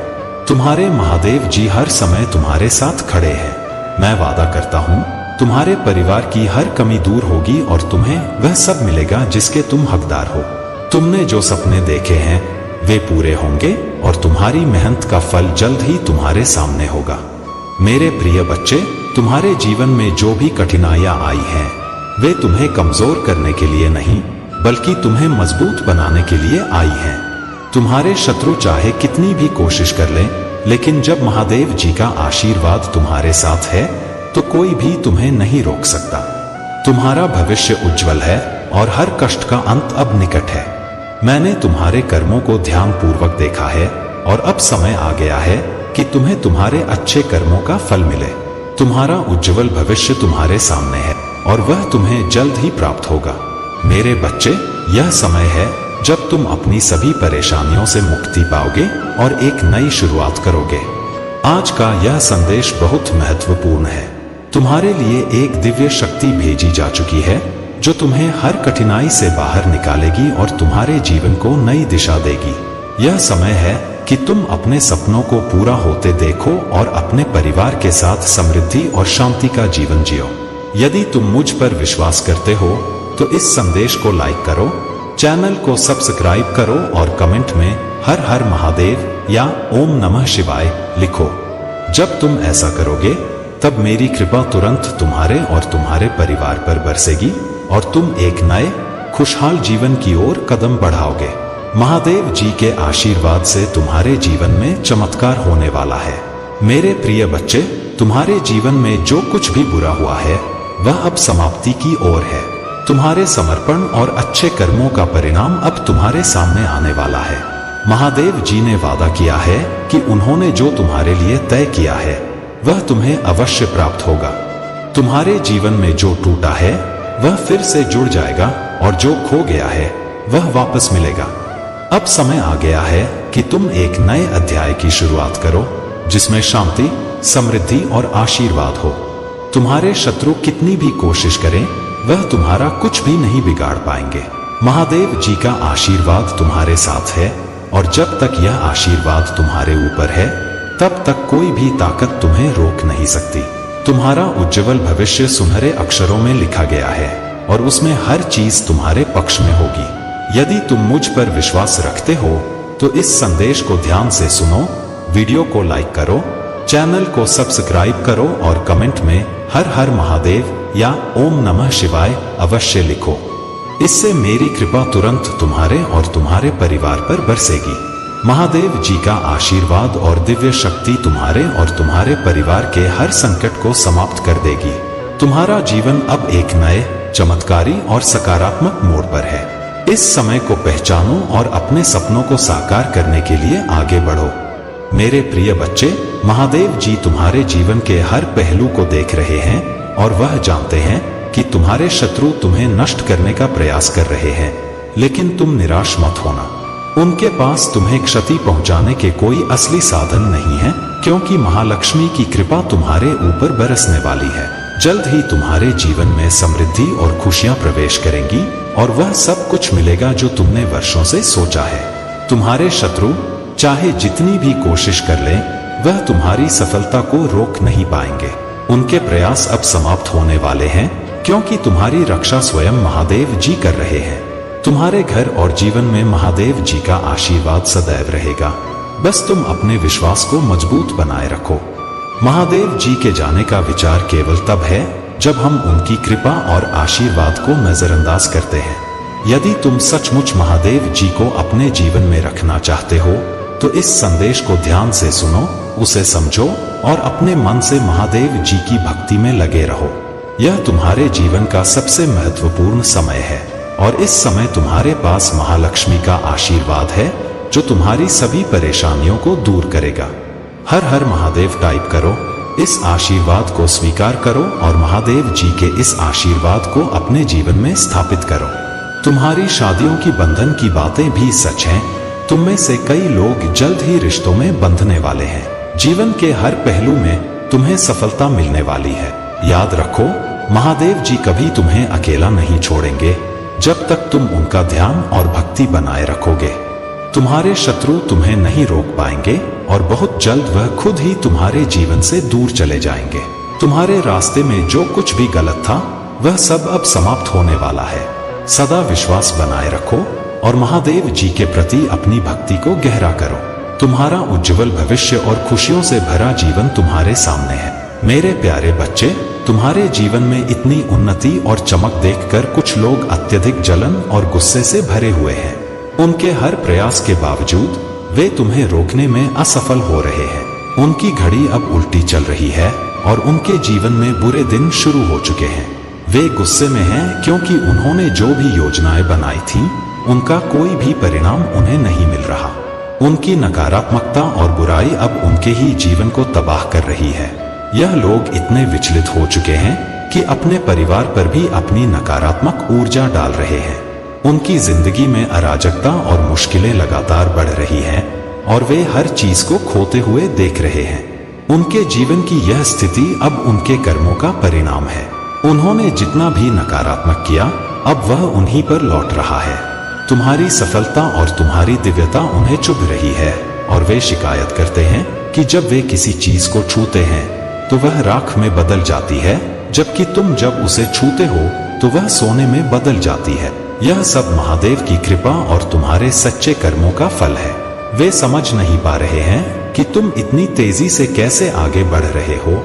तुम्हारे महादेव जी हर समय तुम्हारे साथ खड़े हैं। मैं वादा करता हूँ तुम्हारे परिवार की हर कमी दूर होगी और तुम्हें वह सब मिलेगा जिसके तुम हकदार हो। तुमने जो सपने देखे हैं वे पूरे होंगे और तुम्हारी मेहनत का फल जल्द ही तुम्हारे सामने होगा। मेरे प्रिय बच्चे, तुम्हारे जीवन में जो भी कठिनाइयां आई हैं वे तुम्हें कमजोर करने के लिए नहीं बल्कि तुम्हें मजबूत बनाने के लिए आई हैं। तुम्हारे शत्रु चाहे कितनी भी कोशिश कर लें, लेकिन जब महादेव जी का आशीर्वाद तुम्हारे साथ है तो कोई भी तुम्हें नहीं रोक सकता। तुम्हारा भविष्य उज्जवल है और हर कष्ट का अंत अब निकट है। मैंने तुम्हारे कर्मों को ध्यान पूर्वक देखा है और अब समय आ गया है कि तुम्हें तुम्हारे अच्छे कर्मों का फल मिले। तुम्हारा उज्जवल भविष्य तुम्हारे सामने है और वह तुम्हें जल्द ही प्राप्त होगा। मेरे बच्चे, यह समय है जब तुम अपनी सभी परेशानियों से मुक्ति पाओगे और एक नई शुरुआत करोगे। आज का यह संदेश बहुत महत्वपूर्ण है। तुम्हारे लिए एक दिव्य शक्ति भेजी जा चुकी है जो तुम्हें हर कठिनाई से बाहर निकालेगी और तुम्हारे जीवन को नई दिशा देगी। यह समय है कि तुम अपने सपनों को पूरा होते देखो और अपने परिवार के साथ समृद्धि और शांति का जीवन जियो। यदि तुम मुझ पर विश्वास करते हो तो इस संदेश को लाइक करो, चैनल को सब्सक्राइब करो और कमेंट में हर हर महादेव या ओम नमः शिवाय लिखो। जब तुम ऐसा करोगे तब मेरी कृपा तुरंत तुम्हारे और तुम्हारे परिवार पर बरसेगी और तुम एक नए खुशहाल जीवन की ओर कदम बढ़ाओगे। महादेव जी के आशीर्वाद से तुम्हारे जीवन में चमत्कार होने वाला है। मेरे प्रिय बच्चे, तुम्हारे जीवन में जो कुछ भी बुरा हुआ है वह अब समाप्ति की ओर है। तुम्हारे समर्पण और अच्छे कर्मों का परिणाम अब तुम्हारे सामने आने वाला है। महादेव जी ने वादा किया है कि उन्होंने जो तुम्हारे लिए तय किया है वह तुम्हें अवश्य प्राप्त होगा। तुम्हारे जीवन में जो टूटा है वह फिर से जुड़ जाएगा और जो खो गया है वह वापस मिलेगा। अब समय आ गया है कि तुम एक नए अध्याय की शुरुआत करो जिसमें शांति, समृद्धि और आशीर्वाद हो। तुम्हारे शत्रु कितनी भी कोशिश करें वह तुम्हारा कुछ भी नहीं बिगाड़ पाएंगे। महादेव जी का आशीर्वाद तुम्हारे साथ है और जब तक यह आशीर्वाद तुम्हारे ऊपर है तब तक कोई भी ताकत तुम्हें रोक नहीं सकती। तुम्हारा उज्जवल भविष्य सुनहरे अक्षरों में लिखा गया है और उसमें हर चीज तुम्हारे पक्ष में होगी। यदि तुम मुझ पर विश्वास रखते हो तो इस संदेश को ध्यान से सुनो, वीडियो को लाइक करो, चैनल को सब्सक्राइब करो और कमेंट में हर हर महादेव या ओम नमः शिवाय अवश्य लिखो। इससे मेरी कृपा तुरंत तुम्हारे और तुम्हारे परिवार पर बरसेगी। महादेव जी का आशीर्वाद और दिव्य शक्ति तुम्हारे और तुम्हारे परिवार के हर संकट को समाप्त कर देगी। तुम्हारा जीवन अब एक नए, चमत्कारी और सकारात्मक मोड़ पर है। इस समय को पहचानो और अपने सपनों को साकार करने के लिए आगे बढ़ो। मेरे प्रिय बच्चे, महादेव जी तुम्हारे जीवन के हर पहलू को देख रहे हैं और वह जानते हैं कि तुम्हारे शत्रु तुम्हें नष्ट करने का प्रयास कर रहे हैं, लेकिन तुम निराश मत होना। उनके पास तुम्हें क्षति पहुंचाने के कोई असली साधन नहीं है, क्योंकि महालक्ष्मी की कृपा तुम्हारे ऊपर बरसने वाली है। जल्द ही तुम्हारे जीवन में समृद्धि और खुशियां प्रवेश करेंगी और वह सब कुछ मिलेगा जो तुमने वर्षों से सोचा है। तुम्हारे शत्रु चाहे जितनी भी कोशिश कर लें, वह तुम्हारी सफलता को रोक नहीं पाएंगे। उनके प्रयास अब समाप्त होने वाले हैं, क्योंकि तुम्हारी रक्षा स्वयं महादेव जी कर रहे हैं। तुम्हारे घर और जीवन में महादेव जी का आशीर्वाद सदैव रहेगा। बस तुम अपने विश्वास को मजबूत बनाए रखो। महादेव जी के जाने का विचार केवल तब है जब हम उनकी कृपा और आशीर्वाद को नजरअंदाज करते हैं। यदि तुम सचमुच महादेव जी को अपने जीवन में रखना चाहते हो तो इस संदेश को ध्यान से सुनो, उसे समझो और अपने मन से महादेव जी की भक्ति में लगे रहो। यह तुम्हारे जीवन का सबसे महत्वपूर्ण समय है और इस समय तुम्हारे पास महालक्ष्मी का आशीर्वाद है जो तुम्हारी सभी परेशानियों को दूर करेगा। हर हर महादेव टाइप करो, इस आशीर्वाद को स्वीकार करो और महादेव जी के इस आशीर्वाद को अपने जीवन में स्थापित करो। तुम्हारी शादियों की बंधन की बातें भी सच हैं। तुम में से कई लोग जल्द ही रिश्तों में बंधने वाले हैं। जीवन के हर पहलू में तुम्हें सफलता मिलने वाली है। याद रखो, महादेव जी कभी तुम्हें अकेला नहीं छोड़ेंगे जब तक तुम उनका ध्यान और भक्ति बनाए रखोगे। तुम्हारे शत्रु तुम्हें नहीं रोक पाएंगे और बहुत जल्द वह खुद ही तुम्हारे जीवन से दूर चले जाएंगे। तुम्हारे रास्ते में जो कुछ भी गलत था वह सब अब समाप्त होने वाला है। सदा विश्वास बनाए रखो और महादेव जी के प्रति अपनी भक्ति को गहरा करो। तुम्हारा उज्जवल भविष्य और खुशियों से भरा जीवन तुम्हारे सामने है। मेरे प्यारे बच्चे, तुम्हारे जीवन में इतनी उन्नति और चमक देखकर कुछ लोग अत्यधिक जलन और गुस्से से भरे हुए हैं। उनके हर प्रयास के बावजूद वे तुम्हें रोकने में असफल हो रहे हैं। उनकी घड़ी अब उल्टी चल रही है और उनके जीवन में बुरे दिन शुरू हो चुके हैं। वे गुस्से में हैं क्योंकि उन्होंने जो भी योजनाएं बनाई थीं, उनका कोई भी परिणाम उन्हें नहीं मिल रहा। उनकी नकारात्मकता और बुराई अब उनके ही जीवन को तबाह कर रही है। यह लोग इतने विचलित हो चुके हैं कि अपने परिवार पर भी अपनी नकारात्मक ऊर्जा डाल रहे हैं। उनकी जिंदगी में अराजकता और मुश्किलें लगातार बढ़ रही हैं और वे हर चीज को खोते हुए देख रहे हैं। उनके जीवन की यह स्थिति अब उनके कर्मों का परिणाम है। उन्होंने जितना भी नकारात्मक किया, अब वह उन्हीं पर लौट रहा है। तुम्हारी सफलता और तुम्हारी दिव्यता उन्हें चुभ रही है और वे शिकायत करते हैं कि जब वे किसी चीज को छूते हैं तो वह राख में बदल जाती है, जबकि तुम जब उसे छूते हो तो वह सोने में बदल जाती है। यह सब महादेव की कृपा और तुम्हारे सच्चे कर्मों का फल है। वे समझ नहीं पा रहे हैं कि तुम इतनी तेजी से कैसे आगे बढ़ रहे हो,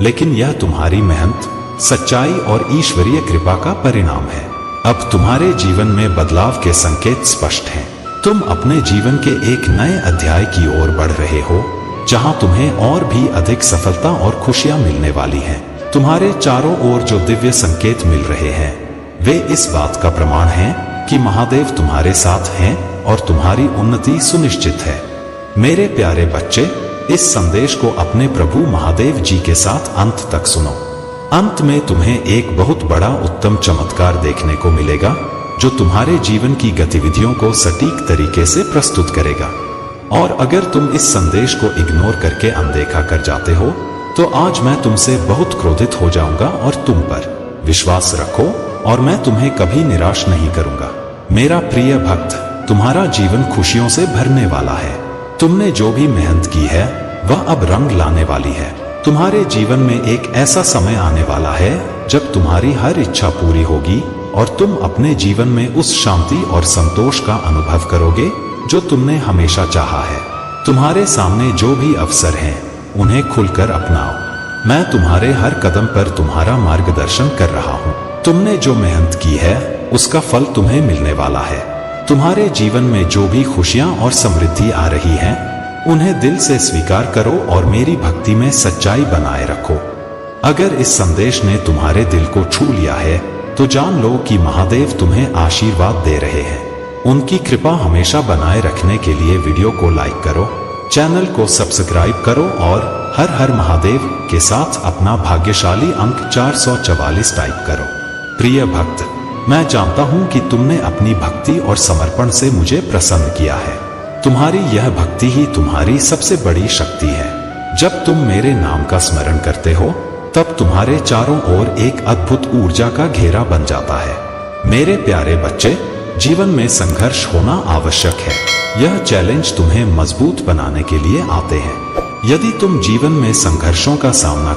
लेकिन यह तुम्हारी मेहनत, सच्चाई और ईश्वरीय कृपा का परिणाम है। अब तुम्हारे जीवन में बदलाव के संकेत स्पष्ट हैं। तुम अपने जीवन के एक नए अध्याय की ओर बढ़ रहे हो, जहां तुम्हें और भी अधिक सफलता और खुशियां मिलने वाली हैं। तुम्हारे चारों ओर जो दिव्य संकेत मिल रहे हैं, वे इस बात का प्रमाण हैं कि महादेव तुम्हारे साथ हैं और तुम्हारी उन्नति सुनिश्चित है। मेरे प्यारे बच्चे, इस संदेश को अपने प्रभु महादेव जी के साथ अंत तक सुनो। अंत में तुम्हें एक बहुत बड़ा उत्तम चमत्कार देखने को मिलेगा जो तुम्हारे जीवन की गतिविधियों को सटीक तरीके से प्रस्तुत करेगा। और अगर तुम इस संदेश को इग्नोर करके अनदेखा कर जाते हो तो आज मैं तुमसे बहुत क्रोधित हो जाऊंगा और तुम पर विश्वास रखो और मैं तुम्हें कभी निराश नहीं करूंगा। मेरा प्रिय भक्त, तुम्हारा जीवन खुशियों से भरने वाला है। तुमने जो भी मेहनत की है वह अब रंग लाने वाली है। तुम्हारे जीवन में एक ऐसा समय आने वाला है जब तुम्हारी हर इच्छा पूरी होगी और तुम अपने जीवन में उस शांति और संतोष का अनुभव करोगे जो तुमने हमेशा चाहा है। तुम्हारे सामने जो भी अवसर हैं उन्हें खुलकर अपनाओ। मैं तुम्हारे हर कदम पर तुम्हारा मार्गदर्शन कर रहा हूँ। तुमने जो मेहनत की है उसका फल तुम्हें मिलने वाला है। तुम्हारे जीवन में जो भी खुशियां और समृद्धि आ रही है उन्हें दिल से स्वीकार करो और मेरी भक्ति में सच्चाई बनाए रखो। अगर इस संदेश ने तुम्हारे दिल को छू लिया है तो जान लो कि महादेव तुम्हें आशीर्वाद दे रहे हैं। उनकी कृपा हमेशा बनाए रखने के लिए वीडियो को लाइक करो, चैनल को सब्सक्राइब करो और हर हर महादेव के साथ अपना भाग्यशाली अंक 444 टाइप करो। प्रिय भक्त, मैं जानता हूं कि तुमने अपनी भक्ति और समर्पण से मुझे प्रसन्न किया है। तुम्हारी यह भक्ति ही तुम्हारी सबसे बड़ी शक्ति है। जब तुम मेरे नाम का स्मरण करते हो तब तुम्हारे चारों ओर एक अद्भुत ऊर्जा का घेरा बन जाता है। मेरे प्यारे बच्चे, जीवन में संघर्ष होना आवश्यक है। यह चैलेंज तुम्हें मजबूत बनाने के लिए आते हैं। यदि तुम जीवन में संघर्षों का सामना